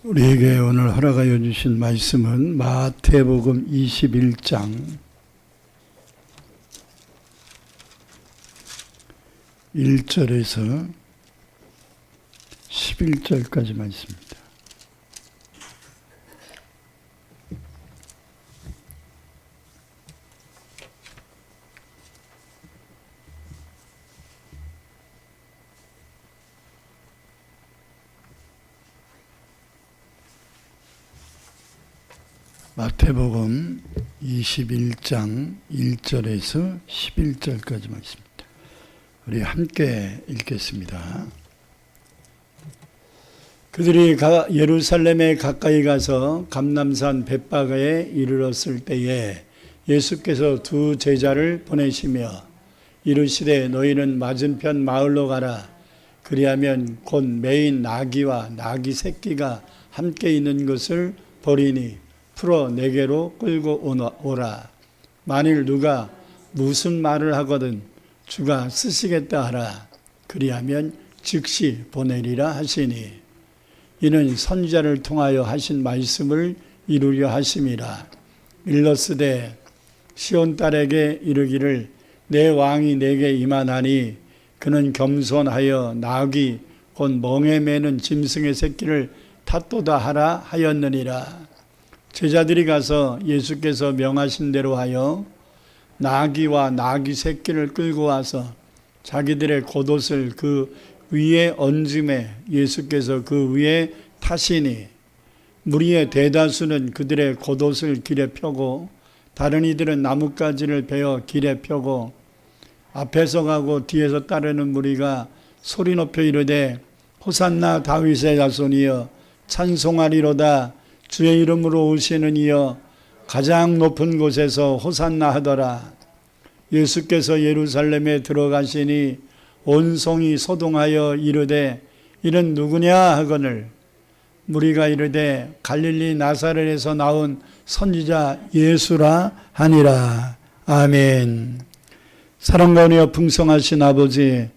우리에게 오늘 허락하여 주신 말씀은 마태복음 21장 1절에서 11절까지 말씀입니다. 마태복음 21장 1절에서 11절까지 말씀입니다. 우리 함께 읽겠습니다. 그들이 예루살렘에 가까이 가서 감람산 벳바가에 이르렀을 때에 예수께서 두 제자를 보내시며 이르시되 너희는 맞은편 마을로 가라. 그리하면 곧 매인 나귀와 나귀 새끼가 함께 있는 것을 보리니 풀어 내게로 끌고 오라. 만일 누가 무슨 말을 하거든 주가 쓰시겠다 하라. 그리하면 즉시 보내리라 하시니 이는 선지자를 통하여 하신 말씀을 이루려 하심이라. 일러스되 시온 딸에게 이르기를 내 왕이 내게 임하나니 그는 겸손하여 나귀 곧 멍에 매는 짐승의 새끼를 탓도다 하라 하였느니라. 제자들이 가서 예수께서 명하신 대로 하여 나귀와 나귀 새끼를 끌고 와서 자기들의 겉옷을 그 위에 얹음에 예수께서 그 위에 타시니 무리의 대다수는 그들의 겉옷을 길에 펴고 다른 이들은 나뭇가지를 베어 길에 펴고 앞에서 가고 뒤에서 따르는 무리가 소리 높여 이르되 호산나 다윗의 자손이여 찬송하리로다. 주의 이름으로 오시는 이여 가장 높은 곳에서 호산나 하더라. 예수께서 예루살렘에 들어가시니 온 성이 소동하여 이르되 이는 누구냐 하거늘 무리가 이르되 갈릴리 나사렛에서 나온 선지자 예수라 하니라. 아멘. 사랑과 은혜와 풍성하신 아버지,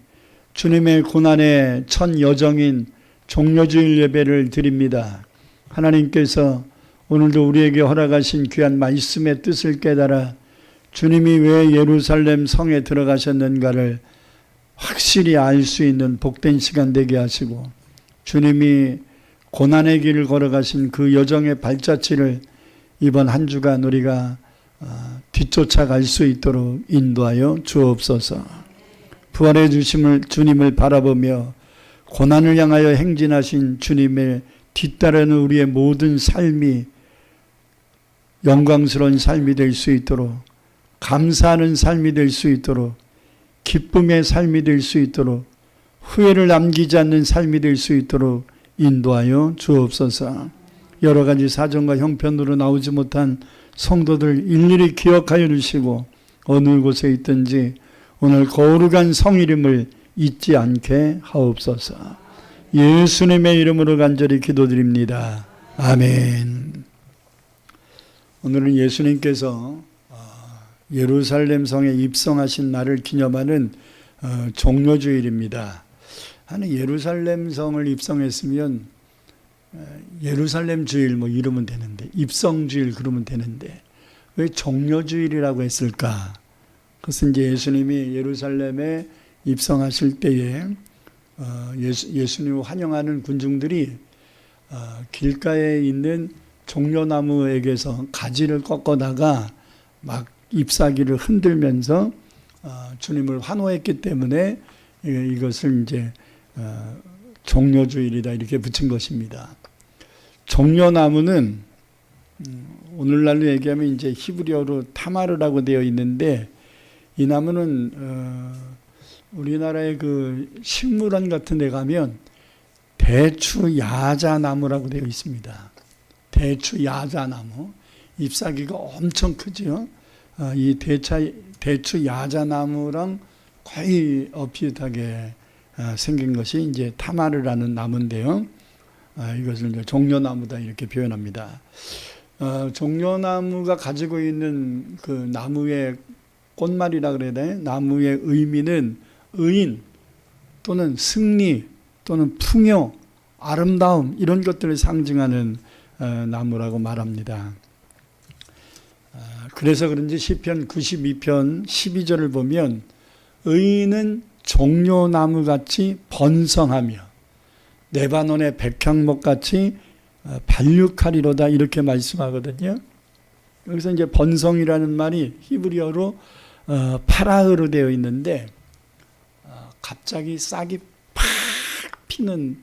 주님의 고난의 첫 여정인 종려주일 예배를 드립니다. 하나님께서 오늘도 우리에게 허락하신 귀한 말씀의 뜻을 깨달아 주님이 왜 예루살렘 성에 들어가셨는가를 확실히 알 수 있는 복된 시간 되게 하시고 주님이 고난의 길을 걸어가신 그 여정의 발자취를 이번 한 주간 우리가 뒤쫓아갈 수 있도록 인도하여 주옵소서. 부활해 주심을 주님을 바라보며 고난을 향하여 행진하신 주님의 뒤따르는 우리의 모든 삶이 영광스러운 삶이 될 수 있도록, 감사하는 삶이 될 수 있도록, 기쁨의 삶이 될 수 있도록, 후회를 남기지 않는 삶이 될 수 있도록 인도하여 주옵소서. 여러 가지 사정과 형편으로 나오지 못한 성도들 일일이 기억하여 주시고 어느 곳에 있든지 오늘 거룩한 성이름을 잊지 않게 하옵소서. 예수님의 이름으로 간절히 기도드립니다. 아멘. 오늘은 예수님께서 예루살렘 성에 입성하신 날을 기념하는 종려주일입니다. 예루살렘 성을 입성했으면 예루살렘 주일 뭐 이러면 되는데 입성주일 그러면 되는데 왜 종려주일이라고 했을까? 그것은 이제 예수님이 예루살렘에 입성하실 때에 예수님을 환영하는 군중들이 길가에 있는 종려나무에게서 가지를 꺾어다가 막 잎사귀를 흔들면서 주님을 환호했기 때문에 이것을 이제 종려주일이다 이렇게 붙인 것입니다. 종려나무는 오늘날로 얘기하면 이제 히브리어로 타마르라고 되어 있는데 이 나무는 우리나라의 그 식물원 같은 데 가면 대추 야자나무라고 되어 있습니다. 대추 야자나무. 잎사귀가 엄청 크죠. 이 대추 야자나무랑 거의 비슷하게 생긴 것이 이제 타마르라는 나무인데요. 이것을 이제 종려나무다 이렇게 표현합니다. 종려나무가 가지고 있는 그 나무의 꽃말이라 그래야 되나? 나무의 의미는 의인 또는 승리 또는 풍요 아름다움 이런 것들을 상징하는 나무라고 말합니다. 그래서 그런지 시편 92편 12절을 보면 의인은 종려나무같이 번성하며 레바논의 백향목같이 발육하리로다 이렇게 말씀하거든요. 여기서 이제 번성이라는 말이 히브리어로 파라흐로 되어 있는데 갑자기 싹이 팍 피는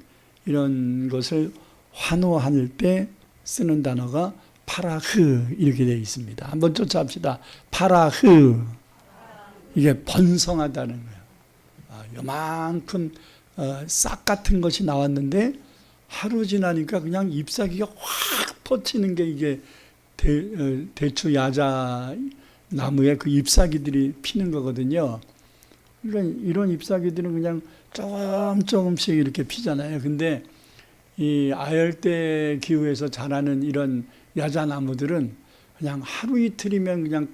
이런 것을 환호할 때 쓰는 단어가 파라흐 이렇게 되어 있습니다. 한번 쫓아합시다. 파라흐. 이게 번성하다는 거예요. 요만큼 싹 같은 것이 나왔는데 하루 지나니까 그냥 잎사귀가 확 퍼치는 게 이게 대추 야자 나무에 그 잎사귀들이 피는 거거든요. 그러니까 이런 잎사귀들은 그냥 조금씩 이렇게 피잖아요. 근데 이 아열대 기후에서 자라는 이런 야자나무들은 그냥 하루 이틀이면 그냥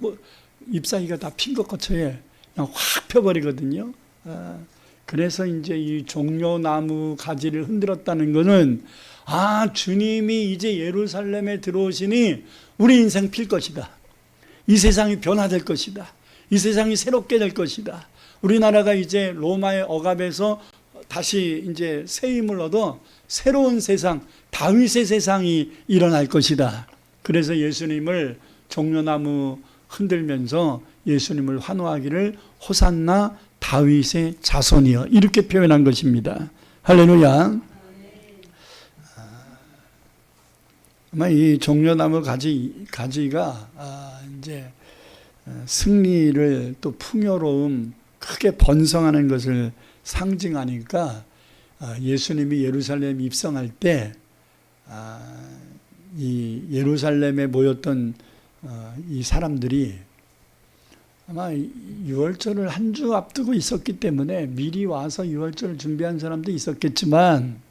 잎사귀가 다 핀 것 같아요. 그냥 확 펴버리거든요. 그래서 이제 이 종려나무 가지를 흔들었다는 것은 주님이 이제 예루살렘에 들어오시니 우리 인생 필 것이다. 이 세상이 변화될 것이다. 이 세상이 새롭게 될 것이다. 우리나라가 이제 로마의 억압에서 다시 이제 새 힘을 얻어 새로운 세상, 다윗의 세상이 일어날 것이다. 그래서 예수님을 종려나무 흔들면서 예수님을 환호하기를 호산나 다윗의 자손이여 이렇게 표현한 것입니다. 할렐루야. 아마 이 종려나무 가지가 이제 승리를 또 풍요로움 크게 번성하는 것을 상징하니까 예수님이 예루살렘 입성할 때 이 예루살렘에 모였던 이 사람들이 아마 유월절을 한 주 앞두고 있었기 때문에 미리 와서 유월절을 준비한 사람도 있었겠지만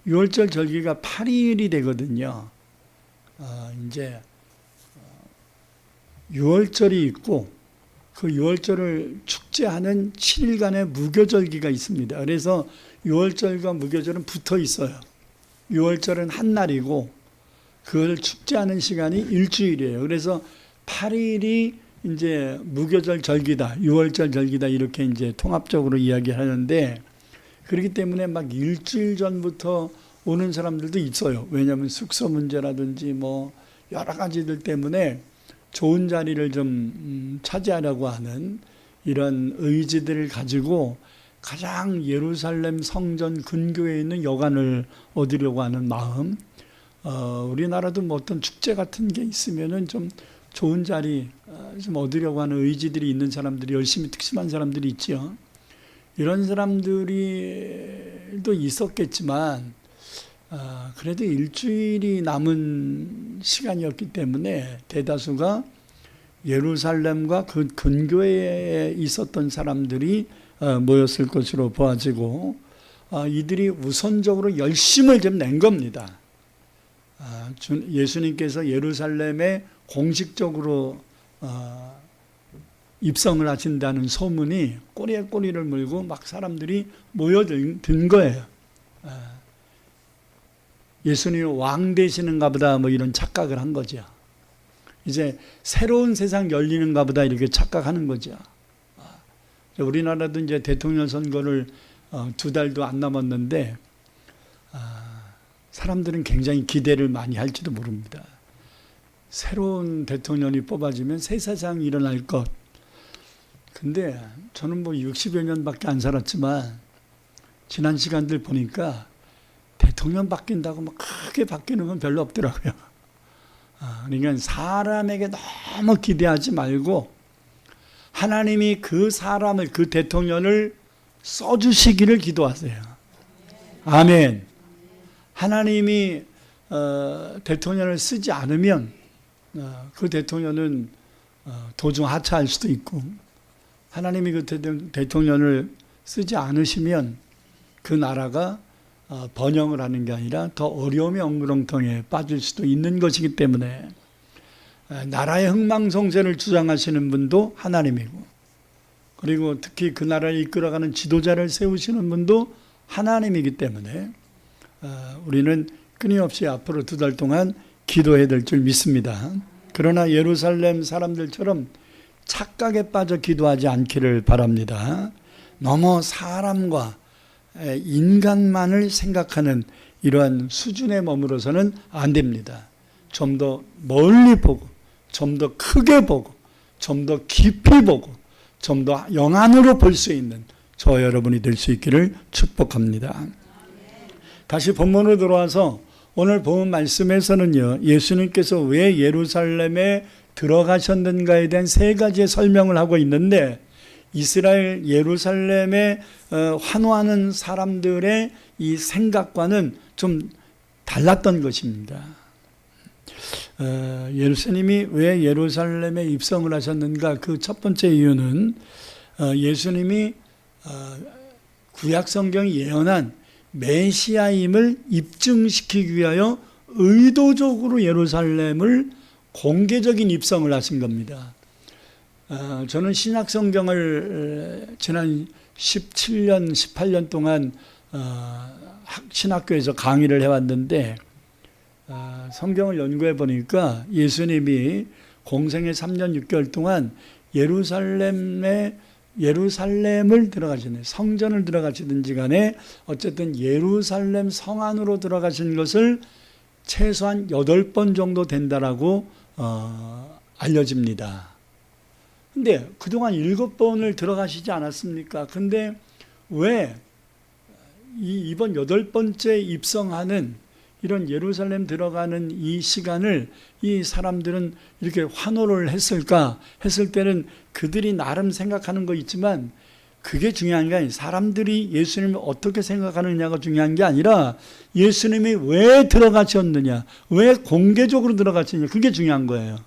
유월절 절기가 8일이 되거든요. 이제 유월절이 있고 그 유월절을 축제하는 7일간의 무교절기가 있습니다. 그래서 유월절과 무교절은 붙어 있어요. 유월절은 한 날이고 그걸 축제하는 시간이 일주일이에요. 그래서 8일이 이제 무교절 절기다, 유월절 절기다 이렇게 이제 통합적으로 이야기하는데 그렇기 때문에 막 일주일 전부터 오는 사람들도 있어요. 왜냐하면 숙소 문제라든지 뭐 여러 가지들 때문에 좋은 자리를 좀 차지하려고 하는 이런 의지들을 가지고 가장 예루살렘 성전 근교에 있는 여관을 얻으려고 하는 마음. 우리나라도 뭐 어떤 축제 같은 게 있으면은 좀 좋은 자리 좀 얻으려고 하는 의지들이 있는 사람들이 열심히 특심한 사람들이 있죠. 이런 사람들이 또 있었겠지만 그래도 일주일이 남은 시간이었기 때문에 대다수가 예루살렘과 그 근교에 있었던 사람들이 모였을 것으로 보아지고 이들이 우선적으로 열심을 좀 낸 겁니다. 예수님께서 예루살렘에 공식적으로 입성을 하신다는 소문이 꼬리에 꼬리를 물고 막 사람들이 모여든 거예요. 예수님이 왕 되시는가 보다 뭐 이런 착각을 한 거죠. 이제 새로운 세상 열리는가 보다 이렇게 착각하는 거죠. 우리나라도 이제 대통령 선거를 2달도 안 남았는데 사람들은 굉장히 기대를 많이 할지도 모릅니다. 새로운 대통령이 뽑아지면 새 세상이 일어날 것. 근데 저는 뭐 60여 년밖에 안 살았지만 지난 시간들 보니까 대통령 바뀐다고 막 크게 바뀌는 건 별로 없더라고요. 그러니까 사람에게 너무 기대하지 말고 하나님이 그 사람을, 그 대통령을 써주시기를 기도하세요. 아멘. 하나님이 대통령을 쓰지 않으면 그 대통령은 도중 하차할 수도 있고 하나님이 그 대통령을 쓰지 않으시면 그 나라가 번영을 하는 게 아니라 더 어려움의 엉그렁텅이에 빠질 수도 있는 것이기 때문에 나라의 흥망성쇠를 주장하시는 분도 하나님이고 그리고 특히 그 나라를 이끌어가는 지도자를 세우시는 분도 하나님이기 때문에 우리는 끊임없이 앞으로 2달 동안 기도해야 될 줄 믿습니다. 그러나 예루살렘 사람들처럼 착각에 빠져 기도하지 않기를 바랍니다. 너무 사람과 인간만을 생각하는 이러한 수준에 머물러서는 안 됩니다. 좀 더 멀리 보고, 좀 더 크게 보고, 좀 더 깊이 보고, 좀 더 영안으로 볼 수 있는 저 여러분이 될 수 있기를 축복합니다. 다시 본문으로 들어와서 오늘 본 말씀에서는요, 예수님께서 왜 예루살렘에 들어가셨는가에 대한 3가지의 설명을 하고 있는데, 이스라엘 예루살렘에 환호하는 사람들의 이 생각과는 좀 달랐던 것입니다. 예수님이 왜 예루살렘에 입성을 하셨는가? 그 첫 번째 이유는 예수님이 구약 성경이 예언한 메시아임을 입증시키기 위하여 의도적으로 예루살렘을 공개적인 입성을 하신 겁니다. 저는 신약 성경을 지난 17년, 18년 동안 신학교에서 강의를 해왔는데, 성경을 연구해 보니까 예수님이 공생의 3년 6개월 동안 예루살렘을 들어가시는, 성전을 들어가시든지 간에 어쨌든 예루살렘 성 안으로 들어가신 것을 최소한 8번 정도 된다라고 알려집니다. 근데 그동안 7번을 들어가시지 않았습니까? 근데 왜 이번 8번째 입성하는 이런 예루살렘 들어가는 이 시간을 이 사람들은 이렇게 환호를 했을까? 했을 때는 그들이 나름 생각하는 거 있지만 그게 중요한 게 아니에요. 사람들이 예수님을 어떻게 생각하느냐가 중요한 게 아니라 예수님이 왜 들어가셨느냐, 왜 공개적으로 들어가셨느냐, 그게 중요한 거예요.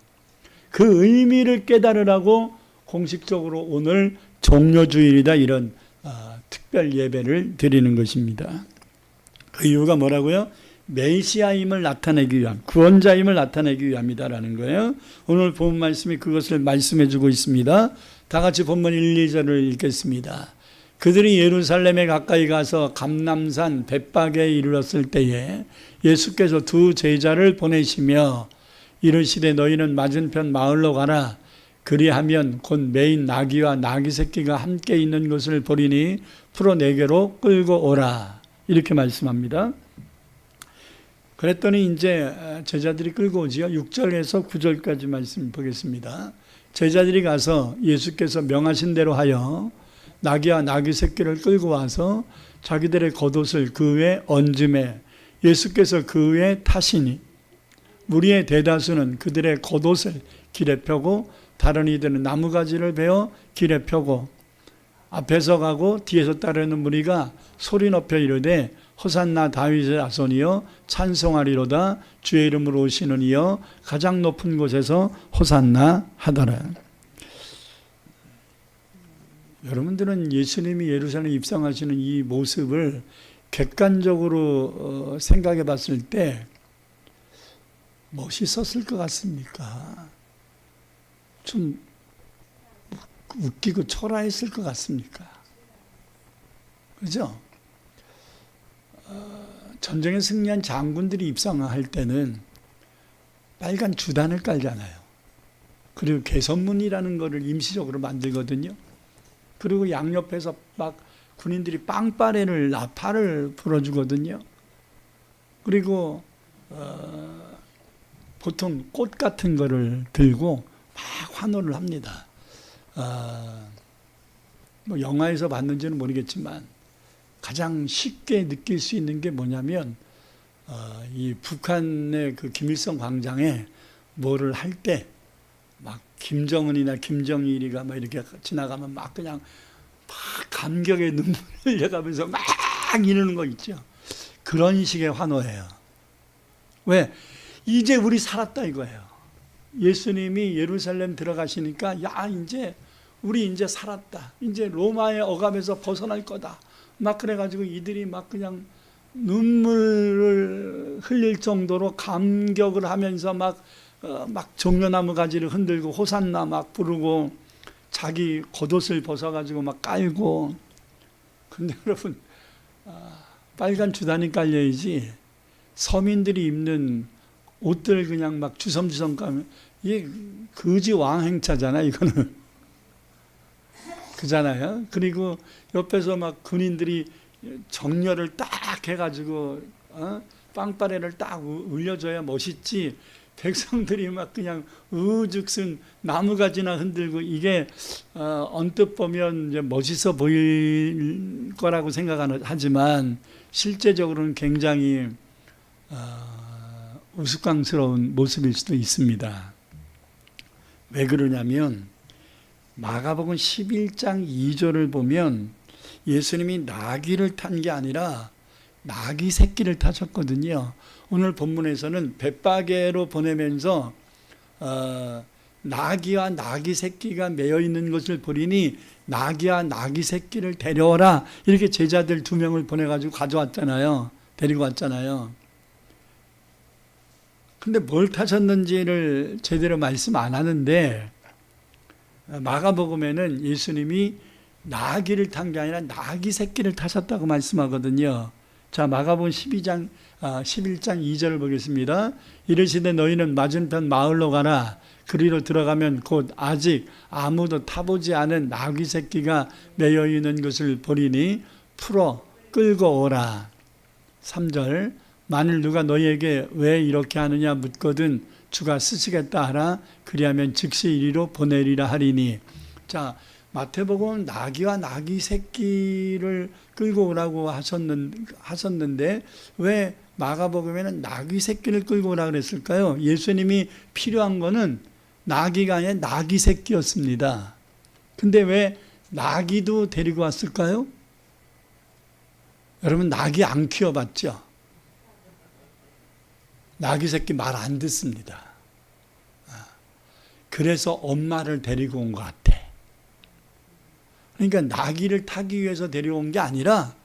그 의미를 깨달으라고 공식적으로 오늘 종료주일이다 이런 특별 예배를 드리는 것입니다. 그 이유가 뭐라고요? 메시아임을 나타내기 위함, 구원자임을 나타내기 위함이다라는 거예요. 오늘 본 말씀이 그것을 말씀해 주고 있습니다. 다 같이 본문 1, 2절을 읽겠습니다. 그들이 예루살렘에 가까이 가서 감람산 벳박에 이르렀을 때에 예수께서 2 제자를 보내시며 이르시되 너희는 맞은편 마을로 가라. 그리하면 곧 매인 나귀와 나귀 새끼가 함께 있는 것을 보리니 풀어 내게로 끌고 오라. 이렇게 말씀합니다. 그랬더니 이제 제자들이 끌고 오지요. 6절에서 9절까지 말씀 보겠습니다. 제자들이 가서 예수께서 명하신 대로 하여 나귀와 나귀 새끼를 끌고 와서 자기들의 겉옷을 그 위에 얹음에 예수께서 그 위에 타시니 무리의 대다수는 그들의 겉옷을 길에 펴고 다른 이들은 나무가지를 베어 길에 펴고 앞에서 가고 뒤에서 따르는 무리가 소리 높여 이르되 호산나 다윗의 자손이여 찬송하리로다. 주의 이름으로 오시는 이여 가장 높은 곳에서 호산나 하더라. 여러분들은 예수님이 예루살렘에 입성하시는 이 모습을 객관적으로 생각해 봤을 때 멋있었을 것 같습니까? 좀 웃기고 초라했을 것 같습니까? 그죠? 전쟁에 승리한 장군들이 입성할 때는 빨간 주단을 깔잖아요. 그리고 개선문이라는 거를 임시적으로 만들거든요. 그리고 양옆에서 막 군인들이 빵빠레를 나팔을 불어주거든요. 그리고 보통 꽃 같은 거를 들고 막 환호를 합니다. 뭐 영화에서 봤는지는 모르겠지만 가장 쉽게 느낄 수 있는 게 뭐냐면 이 북한의 그 김일성 광장에 뭐를 할 때 막 김정은이나 김정일이가 막 이렇게 지나가면 막 그냥 막 감격의 눈물을 흘려가면서 막 이러는 거 있죠. 그런 식의 환호예요. 왜? 이제 우리 살았다 이거예요. 예수님이 예루살렘 들어가시니까 야 이제 우리 이제 살았다. 이제 로마의 억압에서 벗어날 거다. 막 그래가지고 이들이 막 그냥 눈물을 흘릴 정도로 감격을 하면서 막 종려나무 가지를 흔들고 호산나 막 부르고 자기 겉옷을 벗어가지고 막 깔고. 근데 여러분 빨간 주단이 깔려야지 서민들이 입는 옷들 그냥 막 주섬주섬 가면 이게 거지 왕행차잖아 이거는. 그잖아요. 그리고 옆에서 막 군인들이 정렬을 딱 해가지고 빵빠레를 딱 울려줘야 멋있지. 백성들이 막 그냥 우죽순 나무가지나 흔들고 이게 언뜻 보면 이제 멋있어 보일 거라고 생각하지만 실제적으로는 굉장히 우스꽝스러운 모습일 수도 있습니다. 왜 그러냐면 마가복음 11장 2절을 보면 예수님이 나귀를 탄 게 아니라 나귀 새끼를 타셨거든요. 오늘 본문에서는 벳바게로 보내면서 나귀와 나귀 새끼가 매여 있는 것을 보리니 나귀와 나귀 새끼를 데려오라 이렇게 제자들 2명을 보내가지고 가져왔잖아요. 데리고 왔잖아요. 근데 뭘 타셨는지를 제대로 말씀 안 하는데 마가복음에는 예수님이 나귀를 탄 게 아니라 나귀 새끼를 타셨다고 말씀하거든요. 자, 마가복음 11장 2절을 보겠습니다. 이르시되 너희는 맞은편 마을로 가라. 그리로 들어가면 곧 아직 아무도 타보지 않은 나귀 새끼가 매여 있는 것을 보리니 풀어 끌고 오라. 3절 만일 누가 너희에게 왜 이렇게 하느냐 묻거든 주가 쓰시겠다 하라. 그리하면 즉시 이리로 보내리라 하리니. 자, 마태복음 나귀와 나귀 새끼를 끌고 오라고 하셨는데 왜 마가복음에는 나귀 새끼를 끌고 오라 그랬을까요? 예수님이 필요한 거는 나귀가 아니라 나귀 새끼였습니다. 근데 왜 나귀도 데리고 왔을까요? 여러분 나귀 안 키워봤죠? 나귀 새끼 말 안 듣습니다. 그래서 엄마를 데리고 온 것 같아. 그러니까 나귀를 타기 위해서 데려온 게 아니라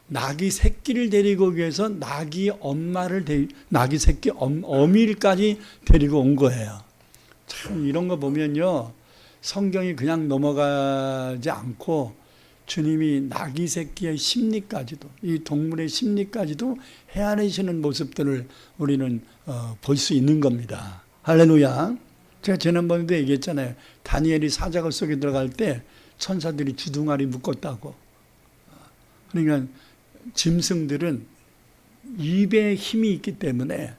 나귀 새끼를 데리고 오기 위해서 나귀 새끼 어미까지 데리고 온 거예요. 참 이런 거 보면요. 성경이 그냥 넘어가지 않고 주님이 나귀 새끼의 심리까지도 이 동물의 심리까지도 헤아리시는 모습들을 우리는 볼 수 있는 겁니다. 할렐루야. 제가 지난번에도 얘기했잖아요. 다니엘이 사자굴 속에 들어갈 때 천사들이 주둥아리 묶었다고. 그러니까 짐승들은 입에 힘이 있기 때문에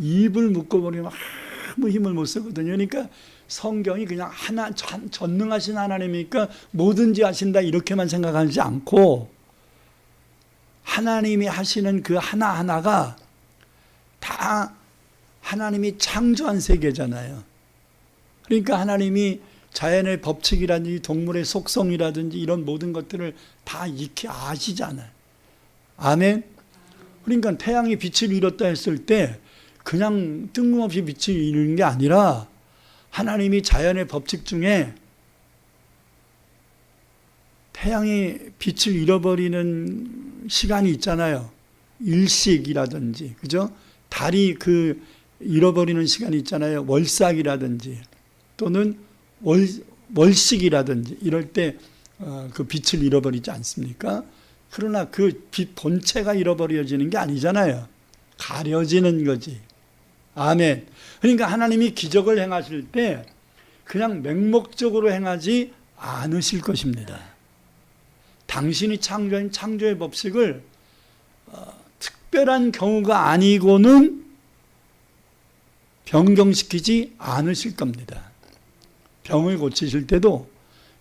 입을 묶어버리면 아무 힘을 못 쓰거든요. 그러니까 성경이 그냥 전능하신 하나님이니까 뭐든지 하신다 이렇게만 생각하지 않고 하나님이 하시는 그 하나하나가 다 하나님이 창조한 세계잖아요. 그러니까 하나님이 자연의 법칙이라든지 동물의 속성이라든지 이런 모든 것들을 다 익히 아시잖아요. 아멘. 그러니까 태양이 빛을 잃었다 했을 때 그냥 뜬금없이 빛을 잃는 게 아니라 하나님이 자연의 법칙 중에 태양이 빛을 잃어버리는 시간이 있잖아요. 일식이라든지, 그죠? 달이 잃어버리는 시간이 있잖아요. 월삭이라든지 또는 월식이라든지 이럴 때 그 빛을 잃어버리지 않습니까? 그러나 그 빛 본체가 잃어버려지는 게 아니잖아요. 가려지는 거지. 아멘. 그러니까 하나님이 기적을 행하실 때 그냥 맹목적으로 행하지 않으실 것입니다. 당신이 창조한 창조의 법칙을 특별한 경우가 아니고는 변경시키지 않으실 겁니다. 병을 고치실 때도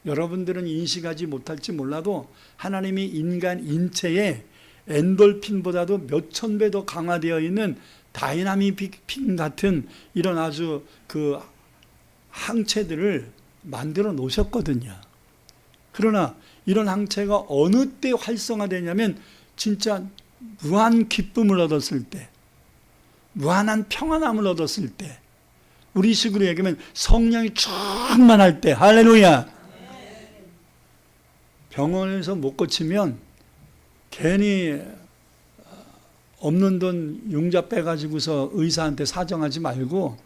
여러분들은 인식하지 못할지 몰라도 하나님이 인간 인체에 엔돌핀보다도 몇천 배 더 강화되어 있는 다이나믹핀 같은 이런 아주 그 항체들을 만들어 놓으셨거든요. 그러나 이런 항체가 어느 때 활성화되냐면 진짜 무한 기쁨을 얻었을 때, 무한한 평안함을 얻었을 때, 우리 식으로 얘기하면 성령이 충만할 때, 할렐루야. 병원에서 못 고치면 괜히 없는 돈 융자 빼가지고서 의사한테 사정하지 말고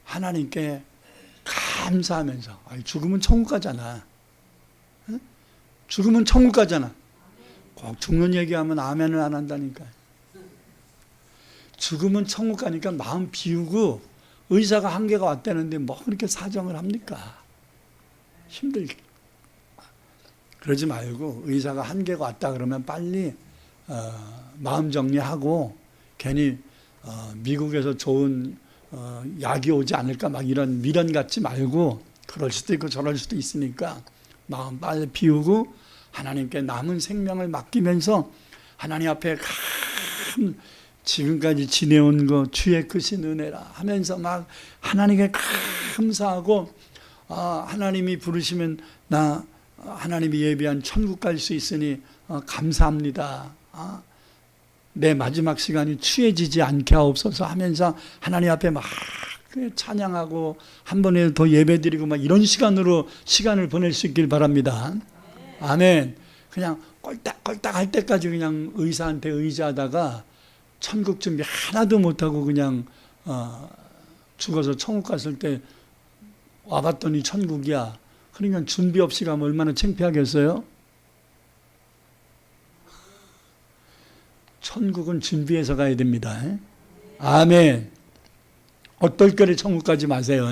하나님께 감사하면서, 죽으면 천국 가잖아. 죽으면 천국 가잖아. 꼭 죽는 얘기하면 아멘을 안 한다니까요. 죽으면 천국 가니까 마음 비우고 의사가 한계가 왔다는데 뭐 그렇게 사정을 합니까? 힘들게. 그러지 말고 의사가 한계가 왔다 그러면 빨리 마음 정리하고 괜히 미국에서 좋은 약이 오지 않을까 막 이런 미련 갖지 말고 그럴 수도 있고 저럴 수도 있으니까 마음 빨리 비우고 하나님께 남은 생명을 맡기면서 하나님 앞에 지금까지 지내온 거 주의 크신 은혜라 하면서 막 하나님께 감사하고 하나님이 부르시면 나 하나님이 예비한 천국 갈 수 있으니 감사합니다. 내 마지막 시간이 취해지지 않게 하옵소서 하면서 하나님 앞에 막 찬양하고 한 번에 더 예배드리고 막 이런 시간으로 시간을 보낼 수 있길 바랍니다. 아멘. 그냥 꼴딱꼴딱 할 때까지 그냥 의사한테 의지하다가 천국 준비 하나도 못하고 그냥 죽어서 천국 갔을 때 와봤더니 천국이야. 그러니까 준비 없이 가면 얼마나 창피하겠어요? 천국은 준비해서 가야 됩니다. 아멘. 어떨 거래 천국 가지 마세요.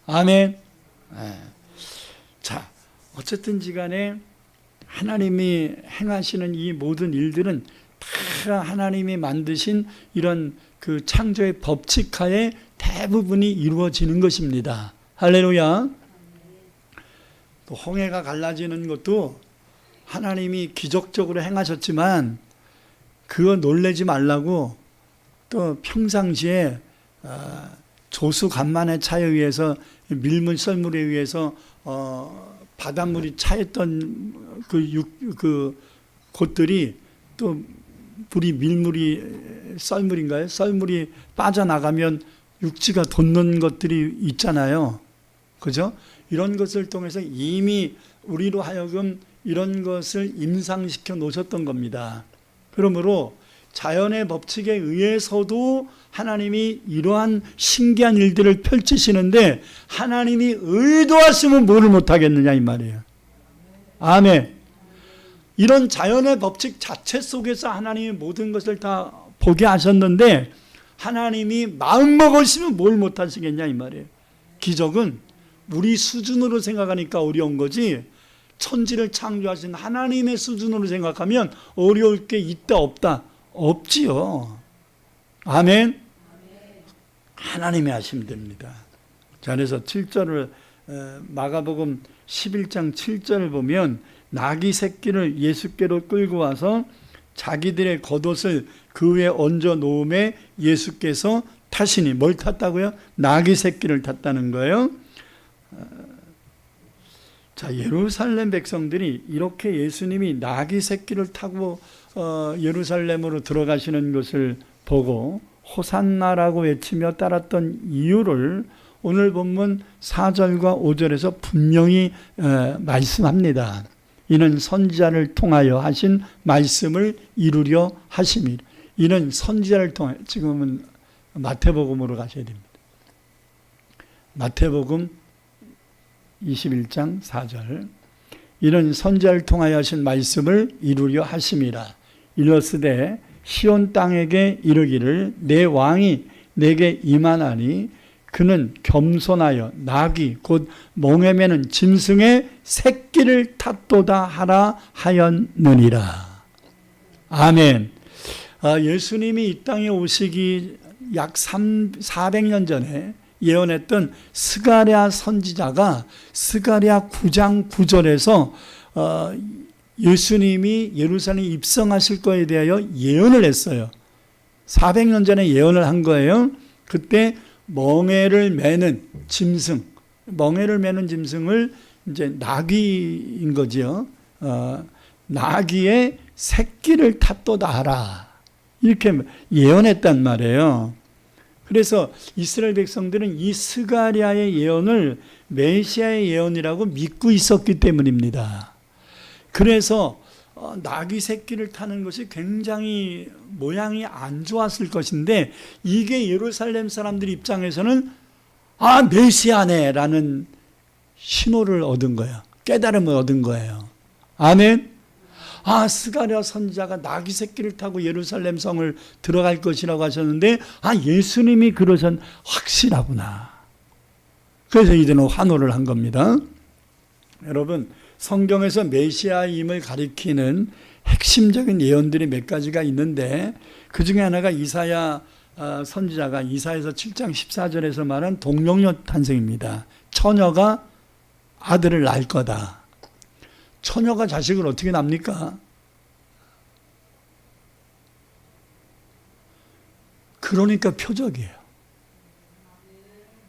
아멘. 자, 어쨌든지 간에 하나님이 행하시는 이 모든 일들은 다 하나님이 만드신 이런 그 창조의 법칙하에 대부분이 이루어지는 것입니다. 할렐루야. 또 홍해가 갈라지는 것도 하나님이 기적적으로 행하셨지만 그거 놀라지 말라고 또 평상시에 조수 간만의 차에 의해서 밀물 썰물에 의해서 바닷물이 차있던 그 곳들이 또 밀물이 썰물인가요? 썰물이 빠져나가면 육지가 돋는 것들이 있잖아요. 그죠? 이런 것을 통해서 이미 우리로 하여금 이런 것을 임상시켜 놓으셨던 겁니다. 그러므로 자연의 법칙에 의해서도 하나님이 이러한 신기한 일들을 펼치시는데 하나님이 의도하시면 뭐를 못하겠느냐 이 말이에요. 아멘. 이런 자연의 법칙 자체 속에서 하나님이 모든 것을 다 보게 하셨는데 하나님이 마음먹으시면 뭘 못하시겠냐 이 말이에요. 기적은 우리 수준으로 생각하니까 어려운 거지 천지를 창조하신 하나님의 수준으로 생각하면 어려울 게 있다 없다? 없지요. 아멘. 하나님이 하시면 됩니다. 자, 그래서 7절을 마가복음 11장 7절을 보면 나귀 새끼를 예수께로 끌고 와서 자기들의 겉옷을 그 위에 얹어 놓음에 예수께서 타시니 뭘 탔다고요? 나귀 새끼를 탔다는 거예요. 자, 예루살렘 백성들이 이렇게 예수님이 나귀 새끼를 타고 예루살렘으로 들어가시는 것을 보고 호산나라고 외치며 따랐던 이유를 오늘 본문 4절과 5절에서 분명히 말씀합니다. 이는 선지자를 통하여 하신 말씀을 이루려 하심이라. 이는 선지자를 통하여, 지금은 마태복음으로 가셔야 됩니다. 마태복음 21장 4절. 이는 선지자를 통하여 하신 말씀을 이루려 하심이라. 이르시되 시온 땅에게 이르기를 내 왕이 내게 임하나니 그는 겸손하여 나귀 곧 멍에 매는 짐승의 새끼를 탔도다 하라 하였느니라. 아멘. 예수님이 이 땅에 오시기 약 400년 전에 예언했던 스가랴 선지자가 스가랴 9장 9절에서 예수님이 예루살렘에 입성하실 거에 대하여 예언을 했어요. 400년 전에 예언을 한 거예요. 그때 멍에를 매는 짐승, 멍에를 매는 짐승을 이제 나귀인 거죠. 나귀의 새끼를 탔도다 하라. 이렇게 예언했단 말이에요. 그래서 이스라엘 백성들은 이 스가랴의 예언을 메시아의 예언이라고 믿고 있었기 때문입니다. 그래서 나귀 새끼를 타는 것이 굉장히 모양이 안 좋았을 것인데 이게 예루살렘 사람들 입장에서는 메시아네 라는 신호를 얻은 거예요. 깨달음을 얻은 거예요. 아멘. 스가랴 선지자가 나귀 새끼를 타고 예루살렘 성을 들어갈 것이라고 하셨는데 예수님이 그러선 확실하구나. 그래서 이들은 환호를 한 겁니다. 여러분, 성경에서 메시아임을 가리키는 핵심적인 예언들이 몇 가지가 있는데 그 중에 하나가 이사야 선지자가 이사야서 7장 14절에서 말한 동정녀 탄생입니다. 처녀가 아들을 낳을 거다. 처녀가 자식을 어떻게 낳습니까? 그러니까 표적이에요.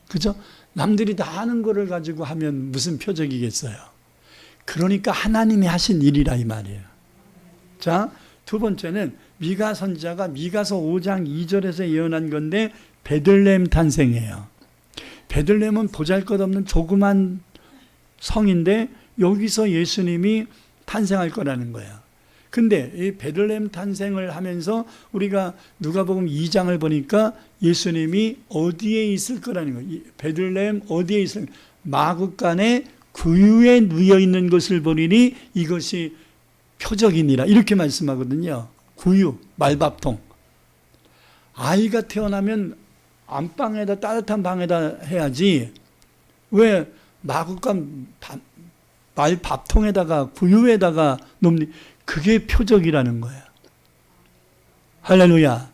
그죠? 남들이 다 하는 거를 가지고 하면 무슨 표적이겠어요? 그러니까 하나님이 하신 일이라 이 말이에요. 자, 두 번째는 미가 선지자가 미가서 5장 2절에서 예언한 건데 베들레헴 탄생이에요. 베들레헴은 보잘것없는 조그만 성인데 여기서 예수님이 탄생할 거라는 거예요. 근데 이 베들레헴 탄생을 하면서 우리가 누가복음 2장을 보니까 예수님이 어디에 있을 거라는 거예요. 베들레헴 어디에 있을 마구간에 구유에 누워 있는 것을 보리니 이것이 표적이니라 이렇게 말씀하거든요. 구유, 말밥통. 아이가 태어나면 안방에다 따뜻한 방에다 해야지 왜 마구간 말밥통에다가 구유에다가 놓니? 그게 표적이라는 거예요. 할렐루야.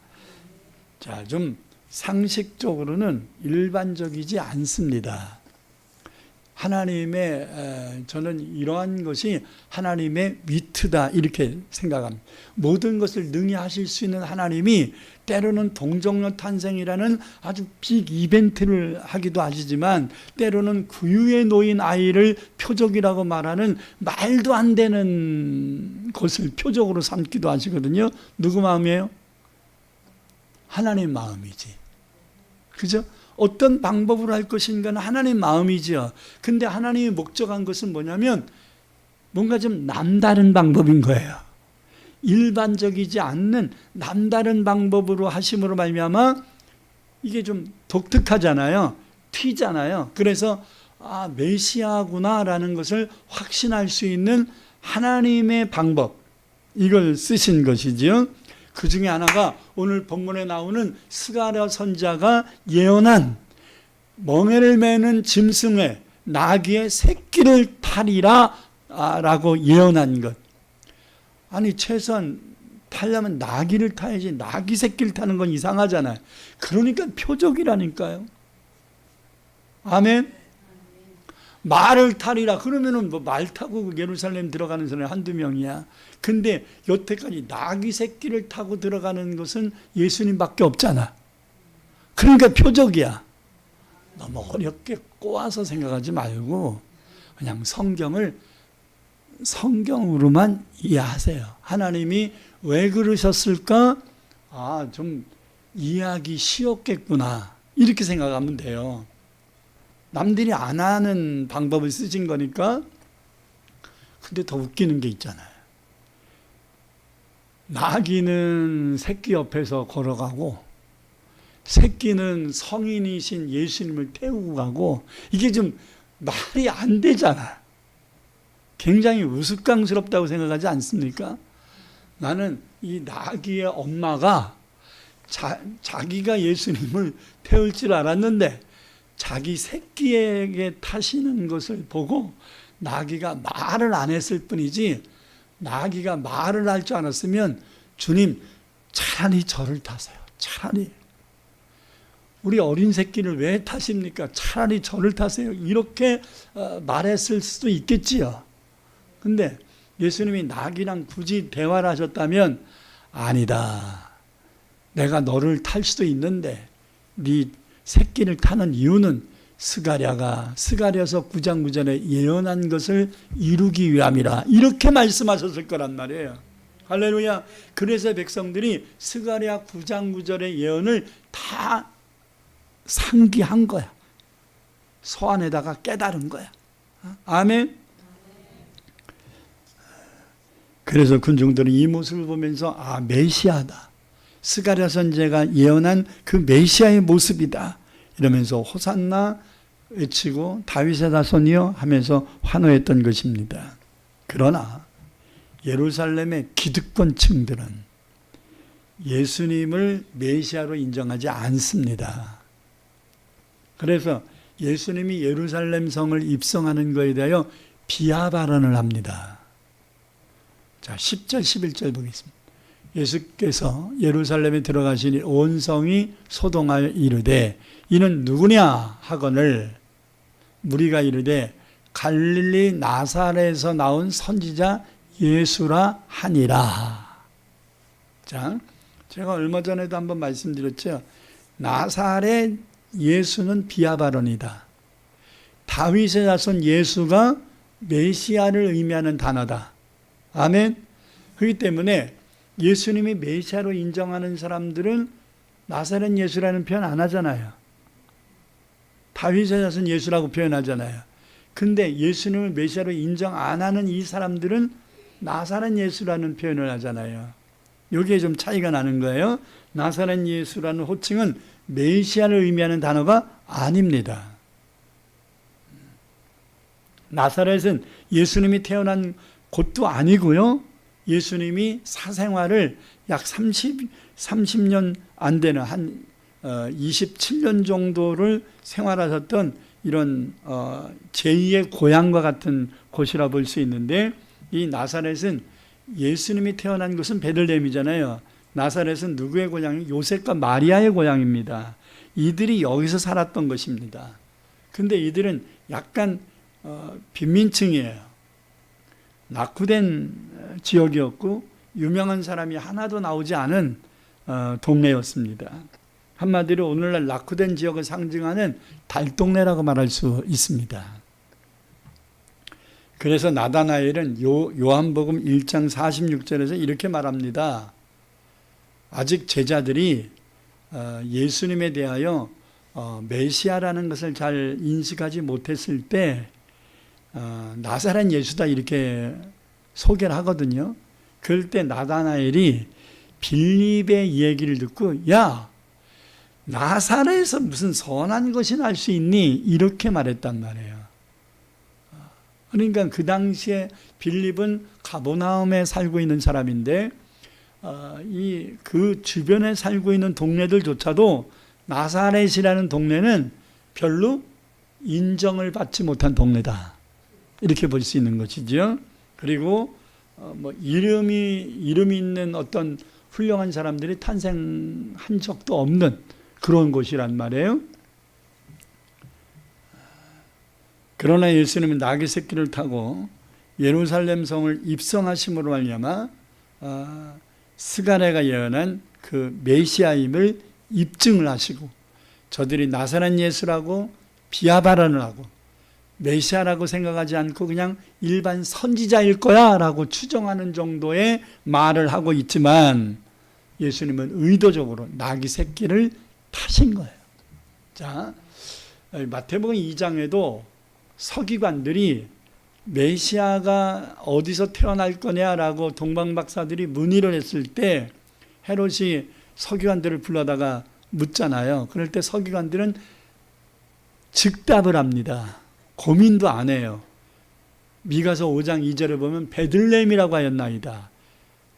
자, 좀 상식적으로는 일반적이지 않습니다. 하나님의 저는 이러한 것이 하나님의 위트다 이렇게 생각합니다. 모든 것을 능히 하실 수 있는 하나님이 때로는 동정녀 탄생이라는 아주 빅 이벤트를 하기도 하시지만 때로는 구유에 놓인 아이를 표적이라고 말하는 말도 안 되는 것을 표적으로 삼기도 하시거든요. 누구 마음이에요? 하나님 마음이지. 그죠? 어떤 방법으로 할 것인가는 하나님 마음이죠. 근데 하나님이 목적한 것은 뭐냐면 뭔가 좀 남다른 방법인 거예요. 일반적이지 않는 남다른 방법으로 하심으로 말미암아 이게 좀 독특하잖아요. 튀잖아요. 그래서 메시아구나라는 것을 확신할 수 있는 하나님의 방법, 이걸 쓰신 것이지요. 그 중에 하나가 오늘 본문에 나오는 스가랴 선지자가 예언한 멍에를 매는 짐승의 나귀의 새끼를 타리라 라고 예언한 것. 아니 최소한 타려면 나귀를 타야지 나귀 새끼를 타는 건 이상하잖아요. 그러니까 표적이라니까요. 아멘. 말을 타리라 그러면은 뭐 말 타고 예루살렘 들어가는 사람이 한두 명이야. 근데 여태까지 나귀 새끼를 타고 들어가는 것은 예수님밖에 없잖아. 그러니까 표적이야. 너무 어렵게 꼬아서 생각하지 말고 그냥 성경으로만 이해하세요. 하나님이 왜 그러셨을까? 좀 이해하기 쉬웠겠구나. 이렇게 생각하면 돼요. 남들이 안 하는 방법을 쓰신 거니까. 근데 더 웃기는 게 있잖아요. 나귀는 새끼 옆에서 걸어가고 새끼는 성인이신 예수님을 태우고 가고 이게 좀 말이 안 되잖아. 굉장히 우스꽝스럽다고 생각하지 않습니까? 나는 이 나귀의 엄마가 자기가 예수님을 태울 줄 알았는데 자기 새끼에게 타시는 것을 보고 나귀가 말을 안 했을 뿐이지 나귀가 말을 할 줄 알았으면 주님 차라리 저를 타세요. 차라리 우리 어린 새끼를 왜 타십니까? 차라리 저를 타세요. 이렇게 말했을 수도 있겠지요. 근데 예수님이 나귀랑 굳이 대화를 하셨다면 아니다. 내가 너를 탈 수도 있는데 네 새끼를 타는 이유는 스가랴서 9장 9절에 예언한 것을 이루기 위함이라 이렇게 말씀하셨을 거란 말이에요. 할렐루야. 그래서 백성들이 스가랴 9장 9절의 예언을 다 상기한 거야. 소안에다가 깨달은 거야. 아멘. 그래서 군중들은 이 모습을 보면서 메시아다. 스가랴 선지자가 예언한 그 메시아의 모습이다. 이러면서 호산나 외치고 다윗의 자손이여 하면서 환호했던 것입니다. 그러나 예루살렘의 기득권층들은 예수님을 메시아로 인정하지 않습니다. 그래서 예수님이 예루살렘 성을 입성하는 것에 대하여 비하 발언을 합니다. 자, 10절 11절 보겠습니다. 예수께서 예루살렘에 들어가시니 온 성이 소동하여 이르되 이는 누구냐 하거늘 무리가 이르되 갈릴리 나사렛에서 나온 선지자 예수라 하니라. 자, 제가 얼마 전에도 한번 말씀드렸죠. 나사렛 예수는 비하 발언이다. 다윗의 자손 예수가 메시아를 의미하는 단어다. 아멘. 그렇기 때문에 예수님이 메시아로 인정하는 사람들은 나사렛 예수라는 표현 안 하잖아요. 다윗의 자손 예수라고 표현하잖아요. 근데 예수님을 메시아로 인정 안 하는 이 사람들은 나사렛 예수라는 표현을 하잖아요. 여기에 좀 차이가 나는 거예요. 나사렛 예수라는 호칭은 메시아를 의미하는 단어가 아닙니다. 나사렛은 예수님이 태어난 곳도 아니고요. 예수님이 사생활을 약 30년 안 되는 한 27년 정도를 생활하셨던 이런 제2의 고향과 같은 곳이라 볼 수 있는데 이 나사렛은 예수님이 태어난 곳은 베들레헴이잖아요. 나사렛은 누구의 고향이? 요셉과 마리아의 고향입니다. 이들이 여기서 살았던 것입니다. 근데 이들은 약간 빈민층이에요. 낙후된 지역이었고 유명한 사람이 하나도 나오지 않은 동네였습니다. 한마디로 오늘날 낙후된 지역을 상징하는 달동네라고 말할 수 있습니다. 그래서 나다나엘은 요한복음 1장 46절에서 이렇게 말합니다. 아직 제자들이 예수님에 대하여 메시아라는 것을 잘 인식하지 못했을 때 나사렛 예수다 이렇게 소개를 하거든요. 그럴 때 나다나엘이 빌립의 얘기를 듣고 야 나사렛에서 무슨 선한 것이 날 수 있니? 이렇게 말했단 말이에요. 그러니까 그 당시에 빌립은 가버나움에 살고 있는 사람인데 그 주변에 살고 있는 동네들조차도 나사렛이라는 동네는 별로 인정을 받지 못한 동네다. 이렇게 볼 수 있는 것이죠. 그리고 이름이 있는 어떤 훌륭한 사람들이 탄생한 적도 없는 그런 곳이란 말이에요. 그러나 예수님은 나귀 새끼를 타고 예루살렘 성을 입성하심으로 말미암아 스가랴가 예언한 그 메시아임을 입증을 하시고 저들이 나사렛 예수라고 비하 발언을 하고 메시아라고 생각하지 않고 그냥 일반 선지자일 거야 라고 추정하는 정도의 말을 하고 있지만 예수님은 의도적으로 나귀 새끼를 타신 거예요. 자, 마태복음 2장에도 서기관들이 메시아가 어디서 태어날 거냐라고 동방박사들이 문의를 했을 때 헤롯이 서기관들을 불러다가 묻잖아요. 그럴 때 서기관들은 즉답을 합니다. 고민도 안 해요. 미가서 5장 2절에 보면 베들레헴이라고 하였나이다.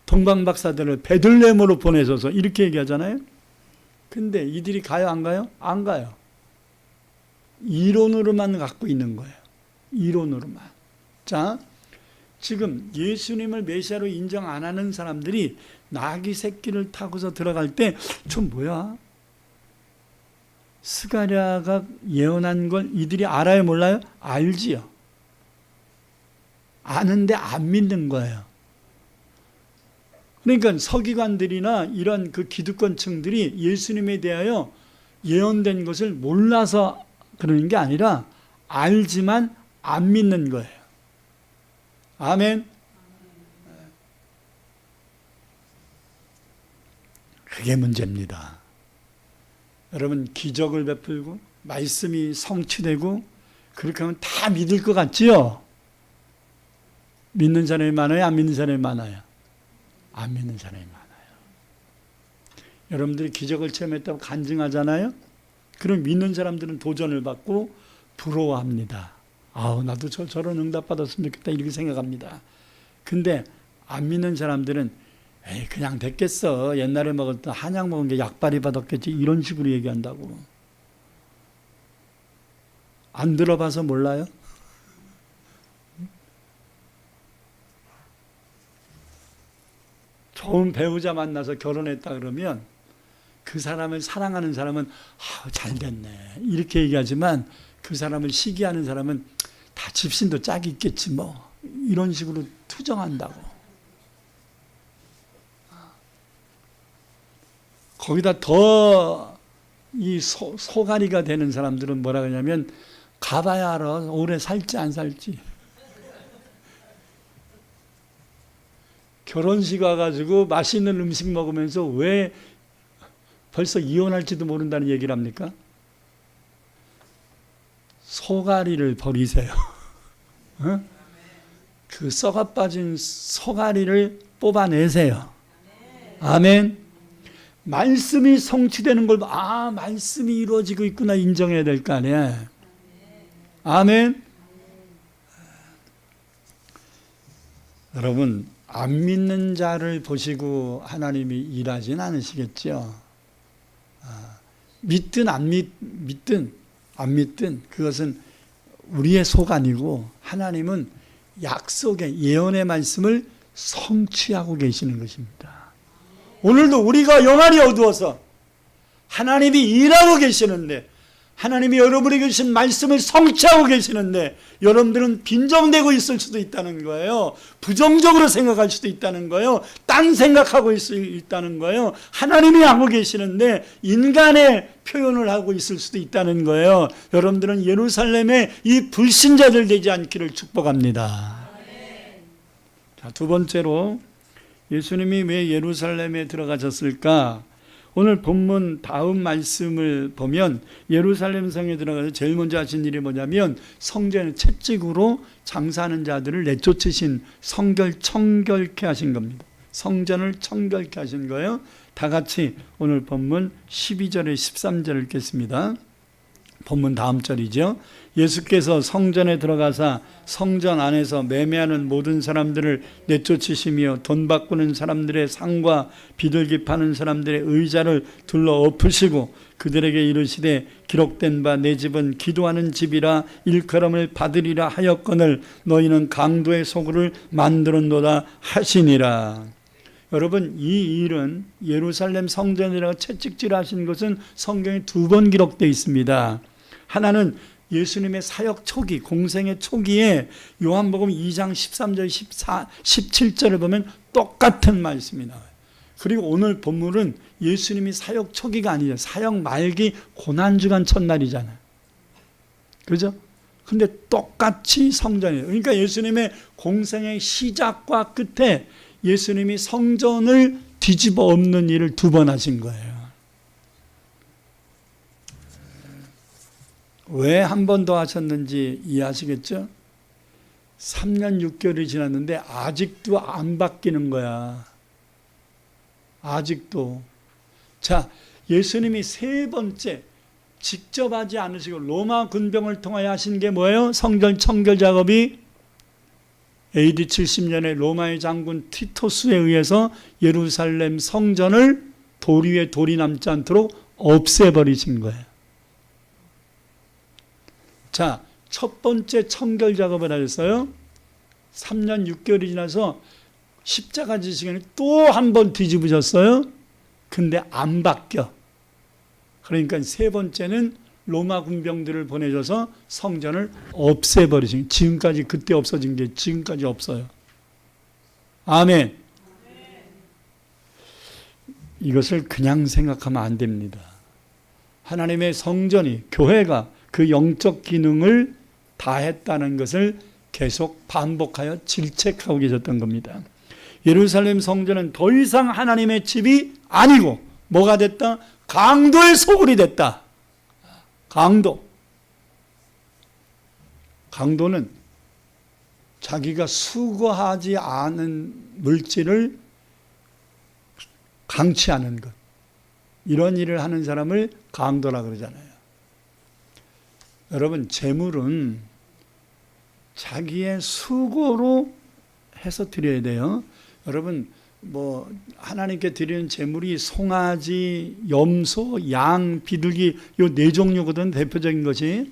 동방박사들을 베들레헴으로 보내셔서 이렇게 얘기하잖아요. 근데 이들이 가요 안 가요? 안 가요. 이론으로만 갖고 있는 거예요. 이론으로만. 자, 지금 예수님을 메시아로 인정 안 하는 사람들이 나귀 새끼를 타고서 들어갈 때 좀 뭐야? 스가랴가 예언한 걸 이들이 알아요 몰라요? 알지요. 아는데 안 믿는 거예요. 그러니까 서기관들이나 이런 그 기득권층들이 예수님에 대하여 예언된 것을 몰라서 그러는 게 아니라 알지만 안 믿는 거예요. 아멘. 그게 문제입니다. 여러분 기적을 베풀고 말씀이 성취되고 그렇게 하면 다 믿을 것 같지요? 믿는 사람이 많아요? 안 믿는 사람이 많아요? 안 믿는 사람이 많아요. 여러분들이 기적을 체험했다고 간증하잖아요? 그럼 믿는 사람들은 도전을 받고 부러워합니다. 아우 나도 저런 응답 받았으면 좋겠다 이렇게 생각합니다. 근데 안 믿는 사람들은 에이 그냥 됐겠어. 옛날에 먹었던 한약 먹은 게 약발이 받았겠지. 이런 식으로 얘기한다고. 안 들어봐서 몰라요? 좋은 배우자 만나서 결혼했다 그러면 그 사람을 사랑하는 사람은 잘 됐네 이렇게 얘기하지만 그 사람을 시기하는 사람은 다 집신도 짝이 있겠지 뭐 이런 식으로 투정한다고. 거기다 더 이 소가리가 되는 사람들은 뭐라 그러냐면 가봐야 알아. 오래 살지 안 살지. 결혼식 와가지고 맛있는 음식 먹으면서 왜 벌써 이혼할지도 모른다는 얘기를 합니까? 소가리를 버리세요. 어? 그 썩어 빠진 소가리를 뽑아내세요. 아멘. 말씀이 성취되는 걸 말씀이 이루어지고 있구나 인정해야 될 거 아니야. 아멘. 여러분 안 믿는 자를 보시고 하나님이 일하진 않으시겠죠. 믿든 안 믿든 그것은 우리의 속 아니고 하나님은 약속의 예언의 말씀을 성취하고 계시는 것입니다. 오늘도 우리가 영안이 어두워서 하나님이 일하고 계시는데 하나님이 여러분에게 주신 말씀을 성취하고 계시는데 여러분들은 빈정대고 있을 수도 있다는 거예요. 부정적으로 생각할 수도 있다는 거예요. 딴 생각하고 있다는 거예요. 하나님이 하고 계시는데 인간의 표현을 하고 있을 수도 있다는 거예요. 여러분들은 예루살렘의 이 불신자들 되지 않기를 축복합니다. 자, 두 번째로 예수님이 왜 예루살렘에 들어가셨을까? 오늘 본문 다음 말씀을 보면 예루살렘 성에 들어가서 제일 먼저 하신 일이 뭐냐면 성전의 채찍으로 장사하는 자들을 내쫓으신 청결케 하신 겁니다. 성전을 청결케 하신 거예요. 다 같이 오늘 본문 12절에 13절을 읽겠습니다. 본문 다음 절이죠. 예수께서 성전에 들어가사 성전 안에서 매매하는 모든 사람들을 내쫓으시며 돈 바꾸는 사람들의 상과 비둘기 파는 사람들의 의자를 둘러 엎으시고 그들에게 이르시되 기록된 바 내 집은 기도하는 집이라 일컬음을 받으리라 하였거늘 너희는 강도의 소굴을 만들었노라 하시니라. 여러분 이 일은 예루살렘 성전이라고 채찍질 하신 것은 성경에 두 번 기록되어 있습니다. 하나는 예수님의 사역 초기, 공생의 초기에 요한복음 2장 13절, 17절을 보면 똑같은 말씀이 나와요. 그리고 오늘 본문은 예수님이 사역 초기가 아니죠. 사역 말기 고난주간 첫날이잖아요. 그죠? 근데 똑같이 성전이에요. 그러니까 예수님의 공생의 시작과 끝에 예수님이 성전을 뒤집어 엎는 일을 두 번 하신 거예요. 왜 한 번 더 하셨는지 이해하시겠죠? 3년 6개월이 지났는데 아직도 안 바뀌는 거야. 아직도. 자, 예수님이 세 번째 직접 하지 않으시고 로마 군병을 통하여 하신 게 뭐예요? 성전 청결 작업이 AD 70년에 로마의 장군 티토스에 의해서 예루살렘 성전을 돌 위에 돌이 남지 않도록 없애버리신 거예요. 자, 첫 번째 청결 작업을 하셨어요. 3년 6개월이 지나서 십자가 지시기는 또 한 번 뒤집으셨어요. 근데 안 바뀌어. 그러니까 세 번째는 로마 군병들을 보내줘서 성전을 없애버리신, 지금까지 그때 없어진 게 지금까지 없어요. 아멘. 이것을 그냥 생각하면 안 됩니다. 하나님의 성전이, 교회가 그 영적 기능을 다했다는 것을 계속 반복하여 질책하고 계셨던 겁니다. 예루살렘 성전은 더 이상 하나님의 집이 아니고 뭐가 됐다? 강도의 소굴이 됐다. 강도는 자기가 수거하지 않은 물질을 강취하는 것, 이런 일을 하는 사람을 강도라 그러잖아요. 여러분, 재물은 자기의 수고로 해서 드려야 돼요. 여러분 뭐 하나님께 드리는 제물이 송아지, 염소, 양, 비둘기 요 네 종류거든, 대표적인 것이.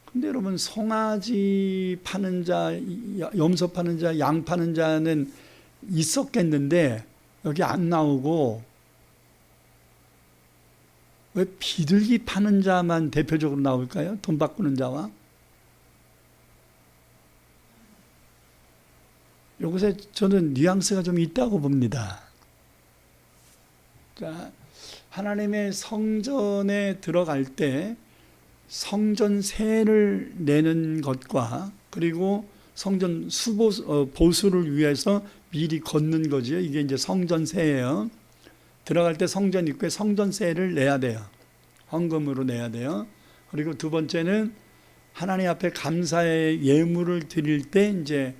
근데 여러분 송아지 파는 자, 염소 파는 자, 양 파는 자는 있었겠는데 여기 안 나오고 왜 비둘기 파는 자만 대표적으로 나올까요? 돈 바꾸는 자와. 이것에 저는 뉘앙스가 좀 있다고 봅니다. 자, 하나님의 성전에 들어갈 때 성전세를 내는 것과 그리고 성전 보수를 위해서 미리 걷는 거지요. 이게 이제 성전세예요. 들어갈 때 성전 입구에 성전세를 내야 돼요. 헌금으로 내야 돼요. 그리고 두 번째는 하나님 앞에 감사의 예물을 드릴 때 이제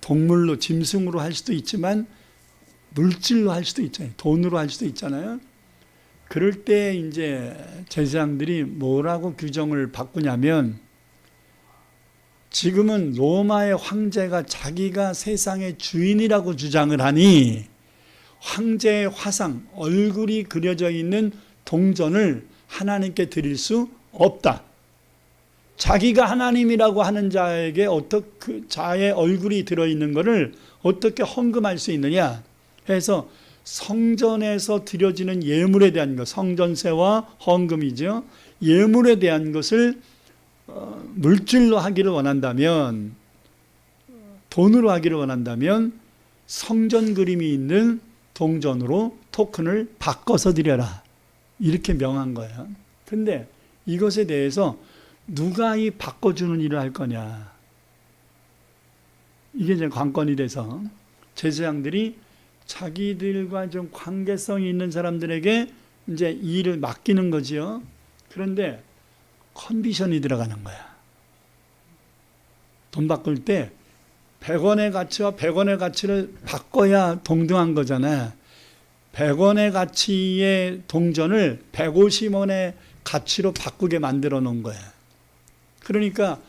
동물로, 짐승으로 할 수도 있지만 물질로 할 수도 있잖아요. 돈으로 할 수도 있잖아요. 그럴 때 이제 제사장들이 뭐라고 규정을 바꾸냐면, 지금은 로마의 황제가 자기가 세상의 주인이라고 주장을 하니 황제의 화상, 얼굴이 그려져 있는 동전을 하나님께 드릴 수 없다. 자기가 하나님이라고 하는 자에게 어떻게 자의 얼굴이 들어있는 것을 어떻게 헌금할 수 있느냐 해서 성전에서 드려지는 예물에 대한 것, 성전세와 헌금이죠. 예물에 대한 것을 물질로 하기를 원한다면, 돈으로 하기를 원한다면 성전 그림이 있는 동전으로 토큰을 바꿔서 드려라, 이렇게 명한 거예요. 근데 이것에 대해서 누가 이 바꿔주는 일을 할 거냐, 이게 이제 관건이 돼서 제사장들이 자기들과 좀 관계성이 있는 사람들에게 이제 이 일을 맡기는 거지요. 그런데 컨디션이 들어가는 거야. 돈 바꿀 때 100원의 가치와 100원의 가치를 바꿔야 동등한 거잖아. 100원의 가치의 동전을 150원의 가치로 바꾸게 만들어 놓은 거야. 그러니까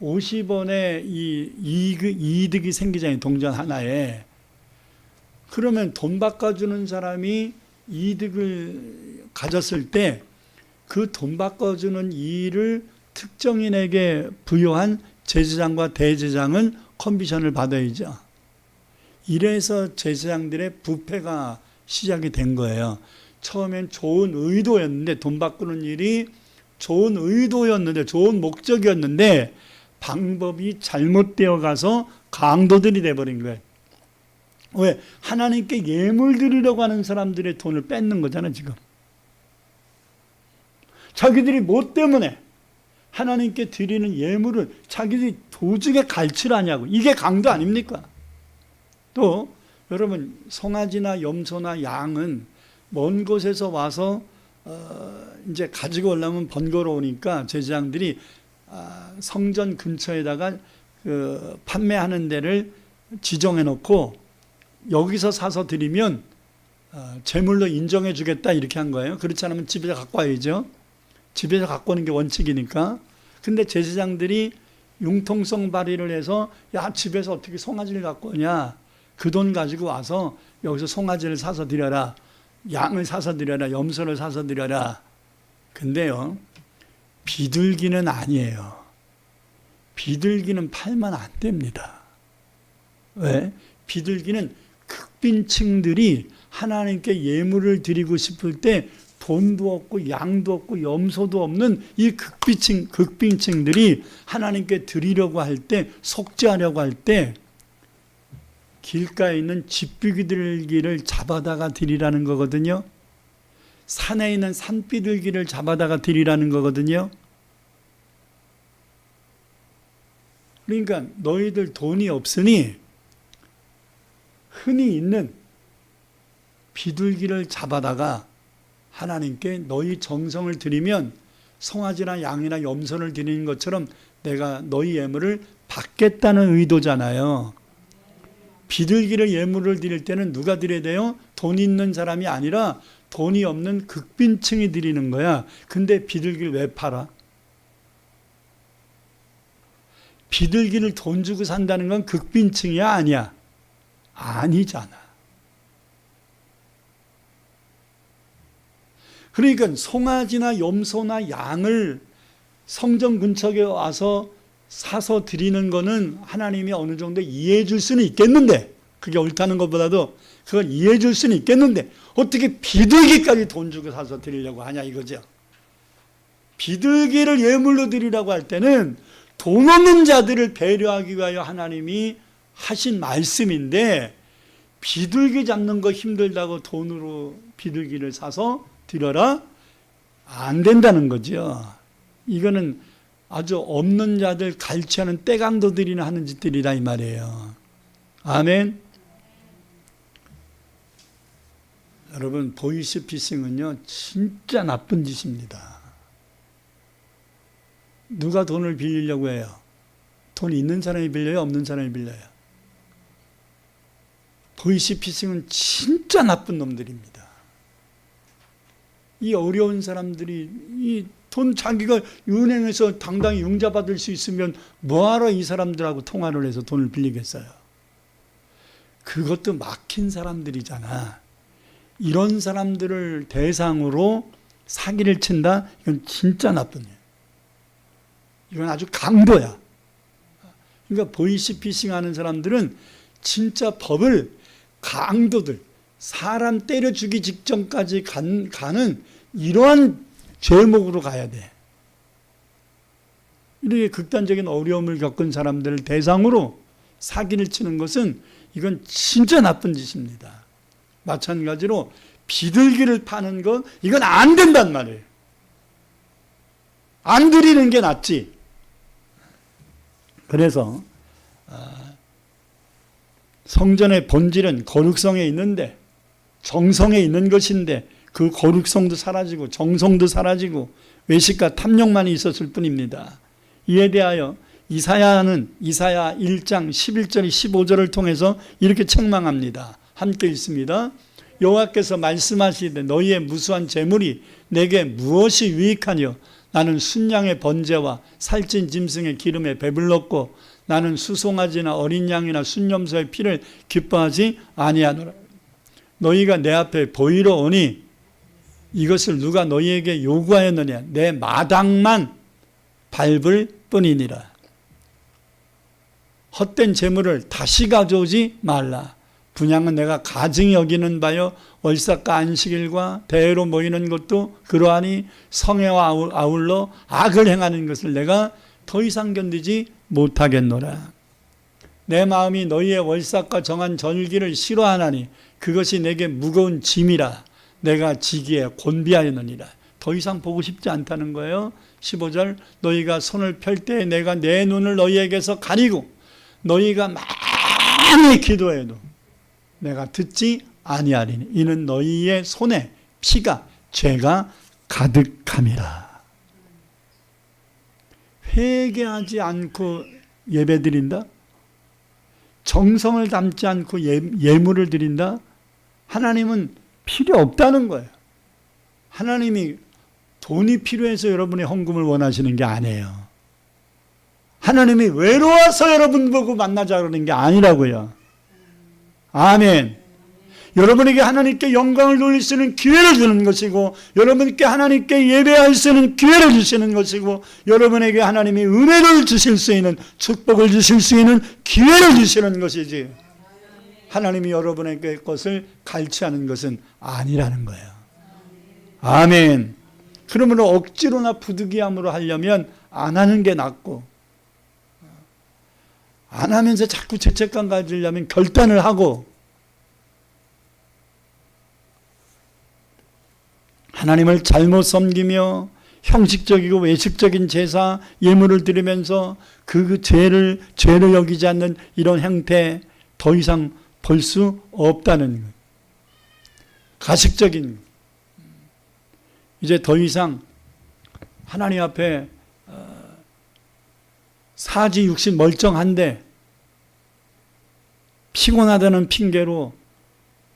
50원의 이득이 생기잖아요, 동전 하나에. 그러면 돈 바꿔주는 사람이 이득을 가졌을 때 그 돈 바꿔주는 일을 특정인에게 부여한 제사장과 대제사장은 커미션을 받아야죠. 이래서 제사장들의 부패가 시작이 된 거예요. 처음엔 좋은 의도였는데, 돈 바꾸는 일이 좋은 의도였는데, 좋은 목적이었는데 방법이 잘못되어 가서 강도들이 돼버린 거예요. 왜? 하나님께 예물 드리려고 하는 사람들의 돈을 뺏는 거잖아요, 지금. 자기들이 뭐 때문에 하나님께 드리는 예물을 자기들이 도중에 갈취하냐고. 이게 강도 아닙니까? 또 여러분, 송아지나 염소나 양은 먼 곳에서 와서 이제 가지고 오려면 번거로우니까 제사장들이 성전 근처에다가 판매하는 데를 지정해 놓고 여기서 사서 드리면 제물로 인정해 주겠다, 이렇게 한 거예요. 그렇지 않으면 집에서 갖고 와야죠. 집에서 갖고 오는 게 원칙이니까. 근데 제사장들이 융통성 발휘를 해서, 야, 집에서 어떻게 송아지를 갖고 오냐, 그 돈 가지고 와서 여기서 송아지를 사서 드려라, 양을 사서 드려라, 염소를 사서 드려라. 근데요, 비둘기는 아니에요. 비둘기는 팔면 안 됩니다. 왜? 비둘기는 극빈층들이 하나님께 예물을 드리고 싶을 때 돈도 없고 양도 없고 염소도 없는 이 극빈층들이 하나님께 드리려고 할 때, 속죄하려고 할 때 길가에 있는 집비둘기를 잡아다가 드리라는 거거든요. 산에 있는 산비둘기를 잡아다가 드리라는 거거든요. 그러니까 너희들 돈이 없으니 흔히 있는 비둘기를 잡아다가 하나님께 너희 정성을 드리면 송아지나 양이나 염소를 드리는 것처럼 내가 너희 예물을 받겠다는 의도잖아요. 비둘기를 예물을 드릴 때는 누가 드려야 돼요? 돈 있는 사람이 아니라 돈이 없는 극빈층이 드리는 거야. 근데 비둘기를 왜 팔아? 비둘기를 돈 주고 산다는 건 극빈층이야, 아니야? 아니잖아. 그러니까 송아지나 염소나 양을 성전 근처에 와서 사서 드리는 거는 하나님이 어느 정도 이해해 줄 수는 있겠는데, 그게 옳다는 것보다도 그걸 이해해 줄 수는 있겠는데 어떻게 비둘기까지 돈 주고 사서 드리려고 하냐 이거죠. 비둘기를 예물로 드리라고 할 때는 돈 없는 자들을 배려하기 위하여 하나님이 하신 말씀인데, 비둘기 잡는 거 힘들다고 돈으로 비둘기를 사서 드려라? 안 된다는 거죠. 이거는 아주 없는 자들 갈취하는 떼강도들이나 하는 짓들이다 이 말이에요. 아멘. 여러분, 보이스피싱은요 진짜 나쁜 짓입니다. 누가 돈을 빌리려고 해요? 돈 있는 사람이 빌려요? 없는 사람이 빌려요? 보이스피싱은 진짜 나쁜 놈들입니다. 이 어려운 사람들이 이 돈 자기가 은행에서 당당히 융자받을 수 있으면 뭐하러 이 사람들하고 통화를 해서 돈을 빌리겠어요? 그것도 막힌 사람들이잖아. 이런 사람들을 대상으로 사기를 친다? 이건 진짜 나쁜 일이에요. 이건 아주 강도야. 그러니까 보이스피싱 하는 사람들은 진짜 법을 강도들, 사람 때려 죽이 직전까지 가는 이러한 죄목으로 가야 돼. 이렇게 극단적인 어려움을 겪은 사람들을 대상으로 사기를 치는 것은 이건 진짜 나쁜 짓입니다. 마찬가지로 비둘기를 파는 건 이건 안 된단 말이에요. 안 드리는 게 낫지. 그래서 성전의 본질은 거룩성에 있는데, 정성에 있는 것인데 그 거룩성도 사라지고 정성도 사라지고 외식과 탐욕만이 있었을 뿐입니다. 이에 대하여 이사야는 이사야 1장 11절 15절을 통해서 이렇게 책망합니다. 함께 읽습니다. 여호와께서 말씀하시되 너희의 무수한 재물이 내게 무엇이 유익하뇨? 나는 순양의 번제와 살찐 짐승의 기름에 배불렀고 나는 수송아지나 어린 양이나 순염소의 피를 기뻐하지 아니하노라. 너희가 내 앞에 보이러 오니 이것을 누가 너희에게 요구하였느냐? 내 마당만 밟을 뿐이니라. 헛된 재물을 다시 가져오지 말라. 분양은 내가 가증히 여기는 바요 월삭과 안식일과 대회로 모이는 것도 그러하니 성회와 아울러 악을 행하는 것을 내가 더 이상 견디지 못하겠노라. 내 마음이 너희의 월삭과 정한 절기를 싫어하나니 그것이 내게 무거운 짐이라. 내가 지기에 곤비하였느니라. 더 이상 보고 싶지 않다는 거예요. 15절 너희가 손을 펼 때에 내가 내 눈을 너희에게서 가리고 너희가 많이 기도해도 내가 듣지 아니하리니 이는 너희의 손에 피가 죄가 가득함이라. 회개하지 않고 예배드린다? 정성을 담지 않고 예물을 드린다? 하나님은 필요 없다는 거예요. 하나님이 돈이 필요해서 여러분의 헌금을 원하시는 게 아니에요. 하나님이 외로워서 여러분 보고 만나자 그러는 게 아니라고요. 아멘. 여러분에게 하나님께 영광을 돌릴 수 있는 기회를 주는 것이고, 여러분께 하나님께 예배할 수 있는 기회를 주시는 것이고, 여러분에게 하나님이 은혜를 주실 수 있는, 축복을 주실 수 있는 기회를 주시는 것이지, 하나님이 여러분에게 것을 갈취하는 것은 아니라는 거예요. 아멘. 그러므로 억지로나 부득이함으로 하려면 안 하는 게 낫고, 안 하면서 자꾸 죄책감 가지려면 결단을 하고, 하나님을 잘못 섬기며 형식적이고 외식적인 제사, 예물을 드리면서 그 죄를 여기지 않는 이런 행태 더 이상 볼 수 없다는 것. 가식적인, 이제 더 이상 하나님 앞에 사지 육신 멀쩡한데 피곤하다는 핑계로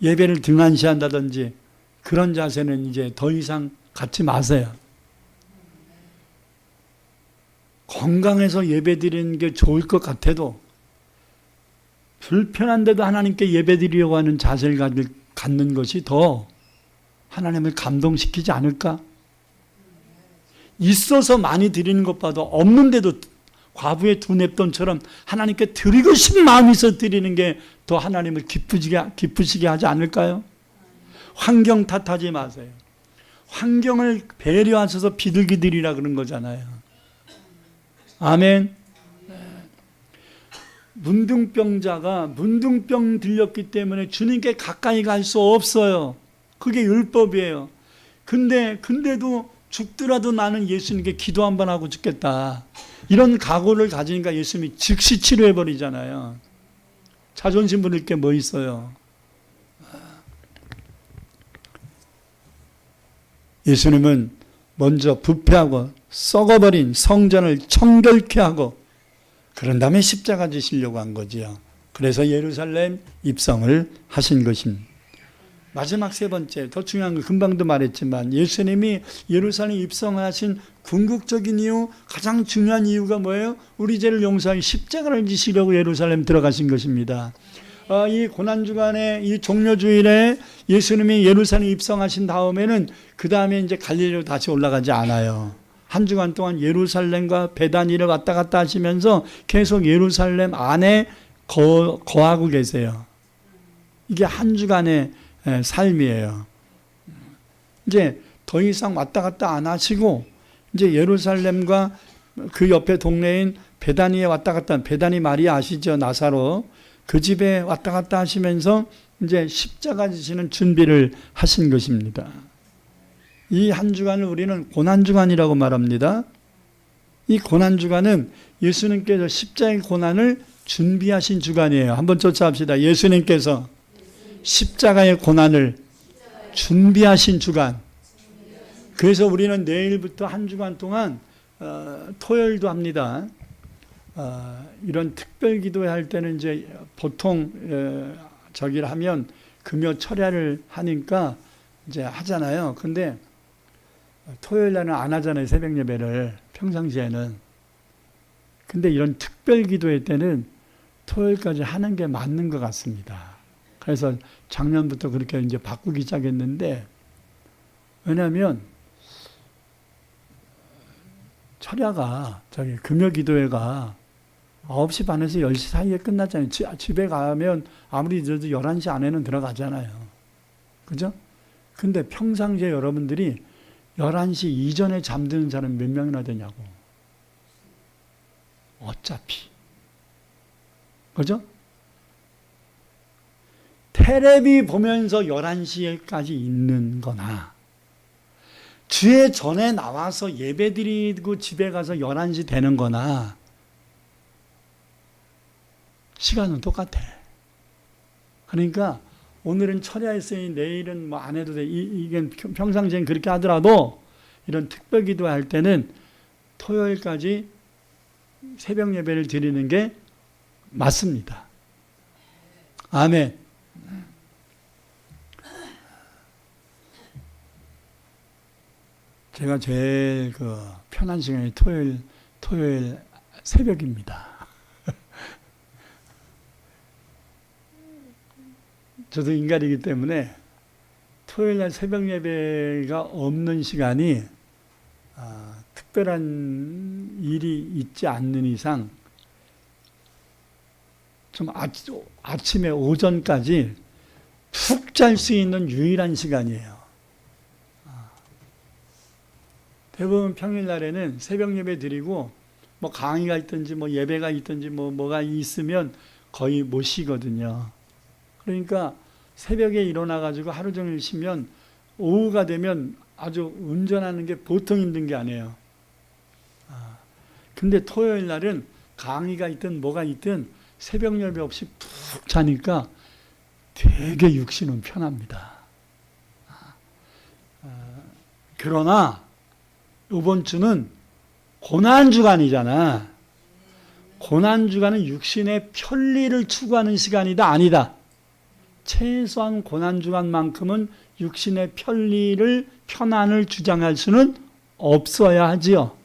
예배를 등한시한다든지 그런 자세는 이제 더 이상 갖지 마세요. 건강해서 예배 드리는 게 좋을 것 같아도 불편한데도 하나님께 예배 드리려고 하는 자세를 갖는 것이 더 하나님을 감동시키지 않을까? 있어서 많이 드리는 것보다 없는데도 과부의 두 냅돈처럼 하나님께 드리고 싶은 마음이 있어 드리는 게 더 하나님을 기쁘시게 하지 않을까요? 환경 탓하지 마세요. 환경을 배려하셔서 비둘기 드리라 그런 거잖아요. 아멘. 문둥병자가 문둥병 들렸기 때문에 주님께 가까이 갈 수 없어요. 그게 율법이에요. 근데도 죽더라도 나는 예수님께 기도 한번 하고 죽겠다. 이런 각오를 가지니까 예수님이 즉시 치료해 버리잖아요. 자존심 부릴 게 뭐 있어요. 예수님은 먼저 부패하고 썩어버린 성전을 청결케 하고 그런 다음에 십자가 지시려고 한 거지요. 그래서 예루살렘 입성을 하신 것입니다. 마지막 세 번째, 더 중요한 건 금방도 말했지만 예수님이 예루살렘 입성하신 궁극적인 이유, 가장 중요한 이유가 뭐예요? 우리 죄를 용서하기 십자가를 지시려고 예루살렘 들어가신 것입니다. 이 고난주간에, 이 종려주일에 예수님이 예루살렘 입성하신 다음에는 그 다음에 이제 갈릴리로 다시 올라가지 않아요. 한 주간 동안 예루살렘과 베다니를 왔다 갔다 하시면서 계속 예루살렘 안에 거하고 계세요. 이게 한 주간의 삶이에요. 이제 더 이상 왔다 갔다 안 하시고 이제 예루살렘과 그 옆에 동네인 베다니에 왔다 갔다, 베다니 마리아 아시죠? 나사로. 그 집에 왔다 갔다 하시면서 이제 십자가 지시는 준비를 하신 것입니다. 이 한 주간을 우리는 고난주간이라고 말합니다. 이 고난주간은 예수님께서 십자가의 고난을 준비하신 주간이에요. 한번 쫓아합시다. 예수님께서 십자가의 고난을 준비하신 주간. 그래서 우리는 내일부터 한 주간 동안 토요일도 합니다. 이런 특별 기도회 할 때는 이제 보통 저기를 하면 금요 철야를 하니까 이제 하잖아요. 근데 토요일 날은 안 하잖아요. 새벽 예배를 평상시에는. 근데 이런 특별 기도회 때는 토요일까지 하는 게 맞는 것 같습니다. 그래서 작년부터 그렇게 이제 바꾸기 시작했는데, 왜냐하면 철야가 저기 금요 기도회가 9시 반에서 10시 사이에 끝났잖아요. 집에 가면 아무리 늦어도 11시 안에는 들어가잖아요. 그죠? 근데 평상시에 여러분들이 11시 이전에 잠드는 사람 몇 명이나 되냐고. 어차피. 그죠? 테레비 보면서 11시에까지 있는 거나, 주에 전에 나와서 예배 드리고 집에 가서 11시 되는 거나, 시간은 똑같아. 그러니까 오늘은 철야했으니 내일은 뭐 안 해도 돼. 이게 평상시엔 그렇게 하더라도 이런 특별 기도할 때는 토요일까지 새벽 예배를 드리는 게 맞습니다. 아멘. 제가 제일 편한 시간이 토요일 새벽입니다. 저도 인간이기 때문에 토요일 날 새벽 예배가 없는 시간이 특별한 일이 있지 않는 이상 좀 아침에 오전까지 푹 잘 수 있는 유일한 시간이에요. 대부분 평일날에는 새벽 예배 드리고 뭐 강의가 있든지 뭐 예배가 있든지 뭐가 있으면 거의 못 쉬거든요. 그러니까 새벽에 일어나가지고 하루 종일 쉬면 오후가 되면 아주 운전하는 게 보통 힘든 게 아니에요. 근데 토요일 날은 강의가 있든 뭐가 있든 새벽 예배 없이 푹 자니까 되게 육신은 편합니다. 그러나 이번 주는 고난주간이잖아. 고난주간은 육신의 편리를 추구하는 시간이다? 아니다. 최소한 고난주간만큼은 육신의 편리를, 편안을 주장할 수는 없어야 하지요.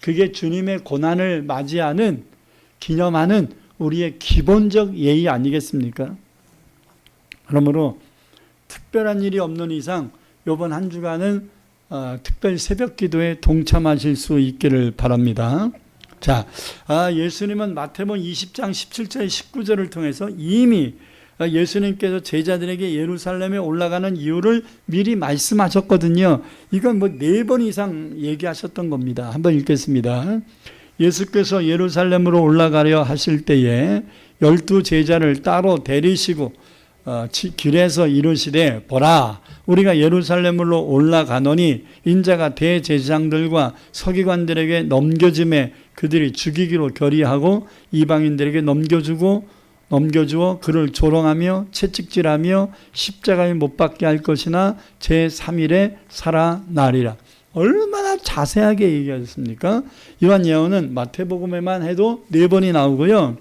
그게 주님의 고난을 맞이하는, 기념하는 우리의 기본적 예의 아니겠습니까? 그러므로 특별한 일이 없는 이상 이번 한 주간은 특별 새벽 기도에 동참하실 수 있기를 바랍니다. 자, 예수님은 마태복음 20장 17절 19절을 통해서 이미 예수님께서 제자들에게 예루살렘에 올라가는 이유를 미리 말씀하셨거든요. 이건 뭐 4번 이상 얘기하셨던 겁니다. 한번 읽겠습니다. 예수께서 예루살렘으로 올라가려 하실 때에 12 제자를 따로 데리시고 길에서 이르시되 보라 우리가 예루살렘으로 올라가노니 인자가 대제사장들과 서기관들에게 넘겨짐에 그들이 죽이기로 결의하고 이방인들에게 넘겨주어 그를 조롱하며 채찍질하며 십자가에 못 박게 할 것이나 제3일에 살아나리라. 얼마나 자세하게 얘기하셨습니까? 이러한 예언은 마태복음에만 해도 4번이 나오고요.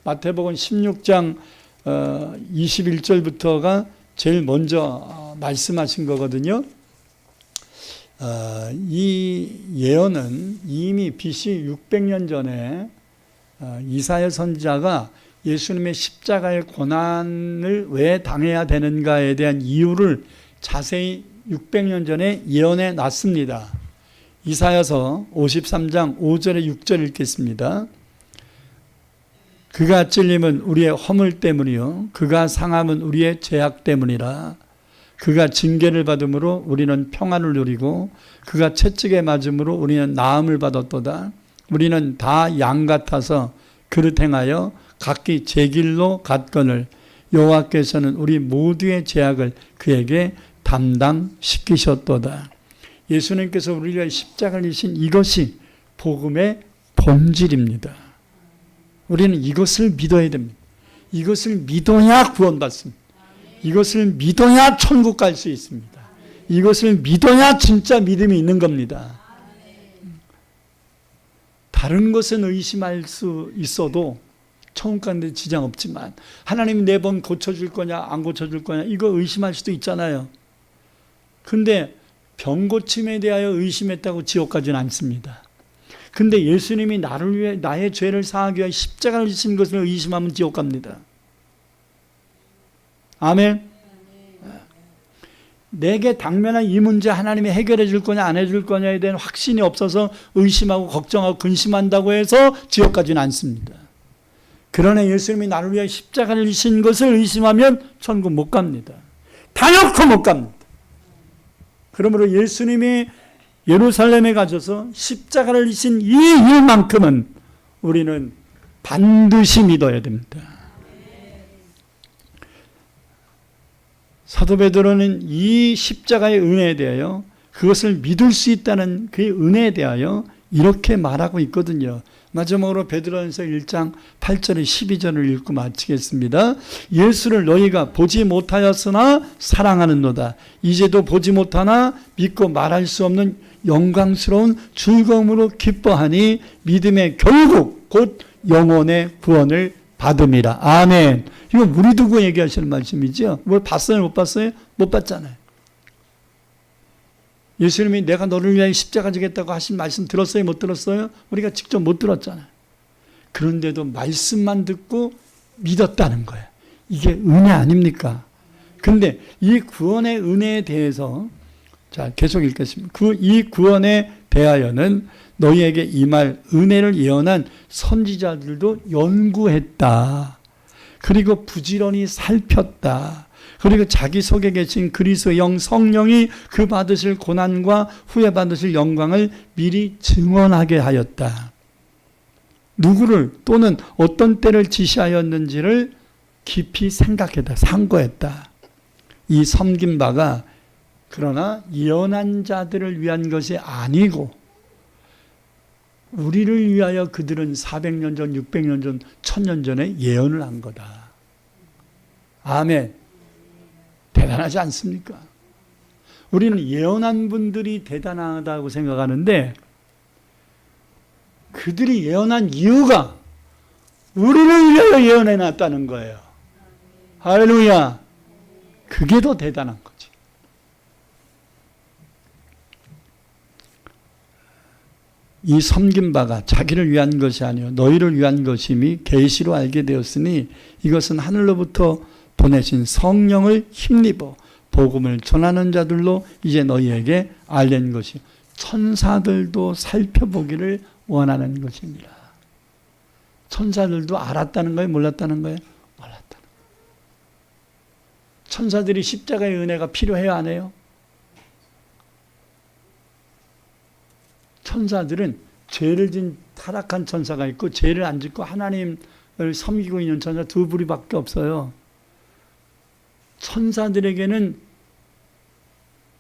마태복음 16장 21절부터가 제일 먼저 말씀하신 거거든요. 이 예언은 이미 BC 600년 전에 이사야 선지자가 예수님의 십자가의 고난을 왜 당해야 되는가에 대한 이유를 자세히 600년 전에 예언해 놨습니다. 이사야서 53장 5절에 6절 읽겠습니다. 그가 찔림은 우리의 허물 때문이요 그가 상함은 우리의 죄악 때문이라. 그가 징계를 받음으로 우리는 평안을 누리고 그가 채찍에 맞음으로 우리는 나음을 받았도다. 우리는 다 양 같아서 그릇 행하여 각기 제 길로 갔거늘 여호와께서는 우리 모두의 죄악을 그에게 담당시키셨도다. 예수님께서 우리를 위해 십자가를 지신 이것이 복음의 본질입니다. 우리는 이것을 믿어야 됩니다. 이것을 믿어야 구원받습니다. 이것을 믿어야 천국 갈 수 있습니다. 이것을 믿어야 진짜 믿음이 있는 겁니다. 다른 것은 의심할 수 있어도 천국 가는데 지장 없지만 하나님이 내 번 고쳐줄 거냐 안 고쳐줄 거냐 이거 의심할 수도 있잖아요. 근데 병 고침에 대하여 의심했다고 지옥 가지는 않습니다. 근데 예수님이 나를 위해 나의 죄를 사하기 위해 십자가를 지신 것을 의심하면 지옥 갑니다. 아멘. 내게 당면한 이 문제 하나님이 해결해 줄 거냐 안 해줄 거냐에 대한 확신이 없어서 의심하고 걱정하고 근심한다고 해서 지옥 가지는 않습니다. 그러나 예수님이 나를 위해 십자가를 지신 것을 의심하면 천국 못 갑니다. 단연코 못 갑니다. 그러므로 예수님이 예루살렘에 가셔서 십자가를 지신 이 일만큼은 우리는 반드시 믿어야 됩니다. 사도 베드로는 이 십자가의 은혜에 대하여 그것을 믿을 수 있다는 그 은혜에 대하여 이렇게 말하고 있거든요. 마지막으로 베드로전서 1장 8절에 12절을 읽고 마치겠습니다. 예수를 너희가 보지 못하였으나 사랑하는도다. 이제도 보지 못하나 믿고 말할 수 없는 영광스러운 즐거움으로 기뻐하니 믿음의 결국 곧 영혼의 구원을 받음이라. 아멘. 이거 우리 두고 얘기하시는 말씀이죠. 뭘 봤어요? 못 봤어요? 못 봤잖아요. 예수님이 내가 너를 위하여 십자가 지겠다고 하신 말씀 들었어요? 못 들었어요? 우리가 직접 못 들었잖아요. 그런데도 말씀만 듣고 믿었다는 거예요. 이게 은혜 아닙니까? 근데 이 구원의 은혜에 대해서 자 계속 읽겠습니다. 이 구원에 대하여는 너희에게 임할 은혜를 예언한 선지자들도 연구했다. 그리고 부지런히 살폈다. 그리고 자기 속에 계신 그리스도의 영 성령이 그 받으실 고난과 후에 받으실 영광을 미리 증언하게 하였다. 누구를 또는 어떤 때를 지시하였는지를 깊이 생각했다. 상고했다. 이 섬긴 바가 그러나 예언한 자들을 위한 것이 아니고 우리를 위하여 그들은 400년 전, 600년 전, 1000년 전에 예언을 한 거다. 아멘. 대단하지 않습니까? 우리는 예언한 분들이 대단하다고 생각하는데 그들이 예언한 이유가 우리를 위하여 예언해 놨다는 거예요. 할렐루야. 그게 더 대단한 거지. 이 섬긴 바가 자기를 위한 것이 아니요 너희를 위한 것임이 계시로 알게 되었으니 이것은 하늘로부터 보내신 성령을 힘입어 복음을 전하는 자들로 이제 너희에게 알린 것이 천사들도 살펴보기를 원하는 것입니다. 천사들도 알았다는 거예요? 몰랐다는 거예요? 몰랐다는 거예요. 천사들이 십자가의 은혜가 필요해요? 안 해요? 천사들은 죄를 진 타락한 천사가 있고 죄를 안 짓고 하나님을 섬기고 있는 천사 두 부류밖에 없어요. 천사들에게는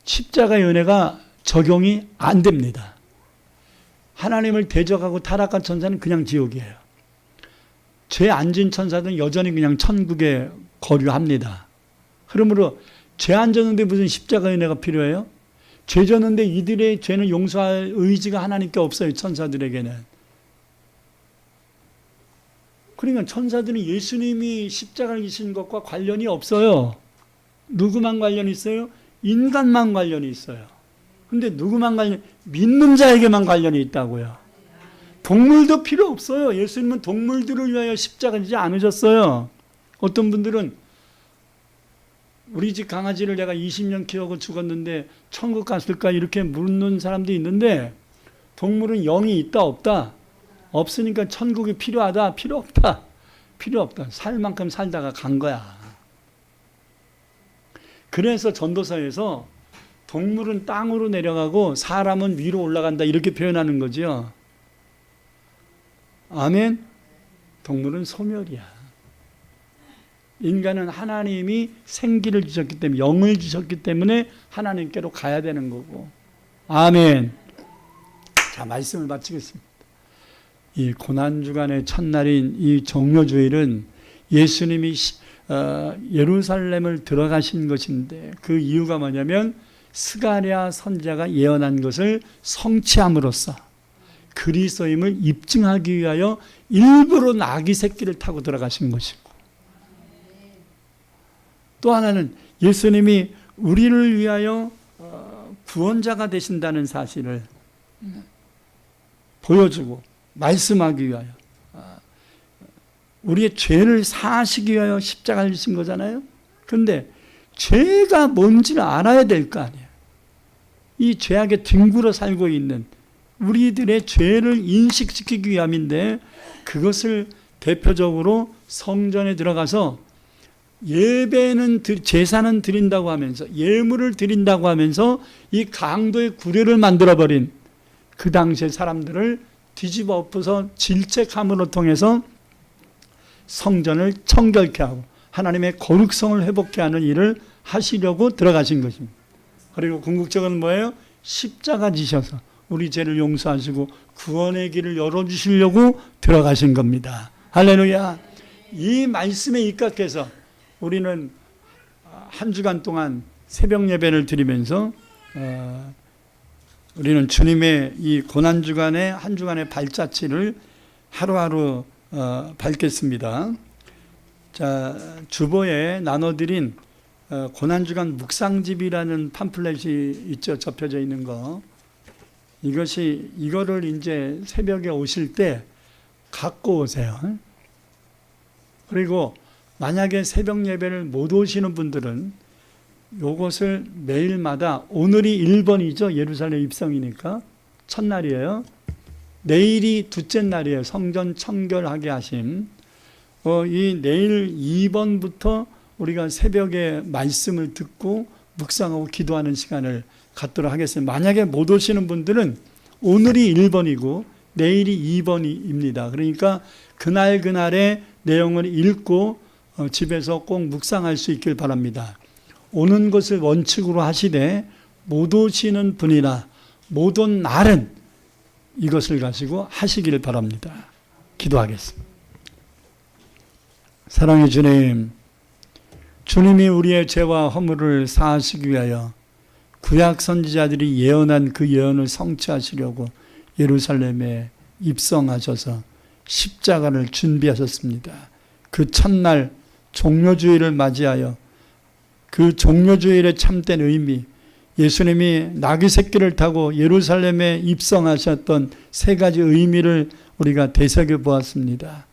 십자가의 은혜가 적용이 안 됩니다. 하나님을 대적하고 타락한 천사는 그냥 지옥이에요. 죄 안 진 천사들은 여전히 그냥 천국에 거류합니다. 그러므로 죄 안 졌는데 무슨 십자가의 은혜가 필요해요? 죄 졌는데 이들의 죄는 용서할 의지가 하나님께 없어요. 천사들에게는. 그러니까 천사들은 예수님이 십자가를 지신 것과 관련이 없어요. 누구만 관련이 있어요? 인간만 관련이 있어요. 근데 누구만 믿는 자에게만 관련이 있다고요. 동물도 필요 없어요. 예수님은 동물들을 위하여 십자가 지지 않으셨어요. 어떤 분들은 우리 집 강아지를 내가 20년 키우고 죽었는데 천국 갔을까 이렇게 묻는 사람도 있는데 동물은 영이 있다 없다? 없으니까 천국이 필요하다? 필요 없다. 필요 없다. 살 만큼 살다가 간 거야. 그래서 전도서에서 동물은 땅으로 내려가고 사람은 위로 올라간다 이렇게 표현하는 거죠. 아멘. 동물은 소멸이야. 인간은 하나님이 생기를 주셨기 때문에 영을 주셨기 때문에 하나님께로 가야 되는 거고. 아멘. 자, 말씀을 마치겠습니다. 이 고난주간의 첫날인 이 종료주일은 예수님이 예루살렘을 들어가신 것인데 그 이유가 뭐냐면 스가랴 선지자가 예언한 것을 성취함으로써 그리스도임을 입증하기 위하여 일부러 나귀 새끼를 타고 들어가신 것이고 또 하나는 예수님이 우리를 위하여 구원자가 되신다는 사실을 보여주고 말씀하기 위하여 우리의 죄를 사하시기 위하여 십자가를 지신 거잖아요. 그런데 죄가 뭔지를 알아야 될 거 아니에요. 이 죄악에 뒹굴어 살고 있는 우리들의 죄를 인식시키기 위함인데 그것을 대표적으로 성전에 들어가서 예배는 제사는 드린다고 하면서 예물을 드린다고 하면서 이 강도의 구례를 만들어버린 그 당시의 사람들을 뒤집어 엎어서 질책함으로 통해서 성전을 청결케 하고 하나님의 거룩성을 회복케 하는 일을 하시려고 들어가신 것입니다. 그리고 궁극적으로는 뭐예요? 십자가 지셔서 우리 죄를 용서하시고 구원의 길을 열어주시려고 들어가신 겁니다. 할렐루야. 이 말씀에 입각해서 우리는 한 주간 동안 새벽 예배를 드리면서 우리는 주님의 이 고난주간의 한 주간의 발자취를 하루하루 밟겠습니다. 자, 주보에 나눠드린 고난주간 묵상집이라는 팜플렛이 있죠. 접혀져 있는 거. 이거를 이제 새벽에 오실 때 갖고 오세요. 그리고 만약에 새벽 예배를 못 오시는 분들은 요것을 매일마다 오늘이 1번이죠. 예루살렘 입성이니까 첫날이에요. 내일이 둘째 날이에요. 성전 청결하게 하심. 이 내일 2번부터 우리가 새벽에 말씀을 듣고 묵상하고 기도하는 시간을 갖도록 하겠습니다. 만약에 못 오시는 분들은 오늘이 1번이고 내일이 2번입니다. 그러니까 그날의 내용을 읽고 집에서 꼭 묵상할 수 있길 바랍니다. 오는 것을 원칙으로 하시되 못 오시는 분이나 못 온 날은 이것을 가지고 하시길 바랍니다. 기도하겠습니다. 사랑의 주님, 주님이 우리의 죄와 허물을 사하시기 위하여 구약 선지자들이 예언한 그 예언을 성취하시려고 예루살렘에 입성하셔서 십자가를 준비하셨습니다. 그 첫날 종료주일을 맞이하여 그 종료주일의 참된 의미, 예수님이 나귀 새끼를 타고 예루살렘에 입성하셨던 세 가지 의미를 우리가 되새겨 보았습니다.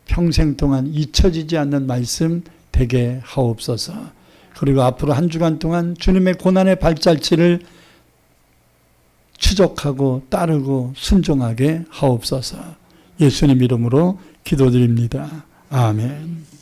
평생 동안 잊혀지지 않는 말씀 되게 하옵소서. 그리고 앞으로 한 주간 동안 주님의 고난의 발자취를 추적하고 따르고 순종하게 하옵소서. 예수님 이름으로 기도드립니다. 아멘.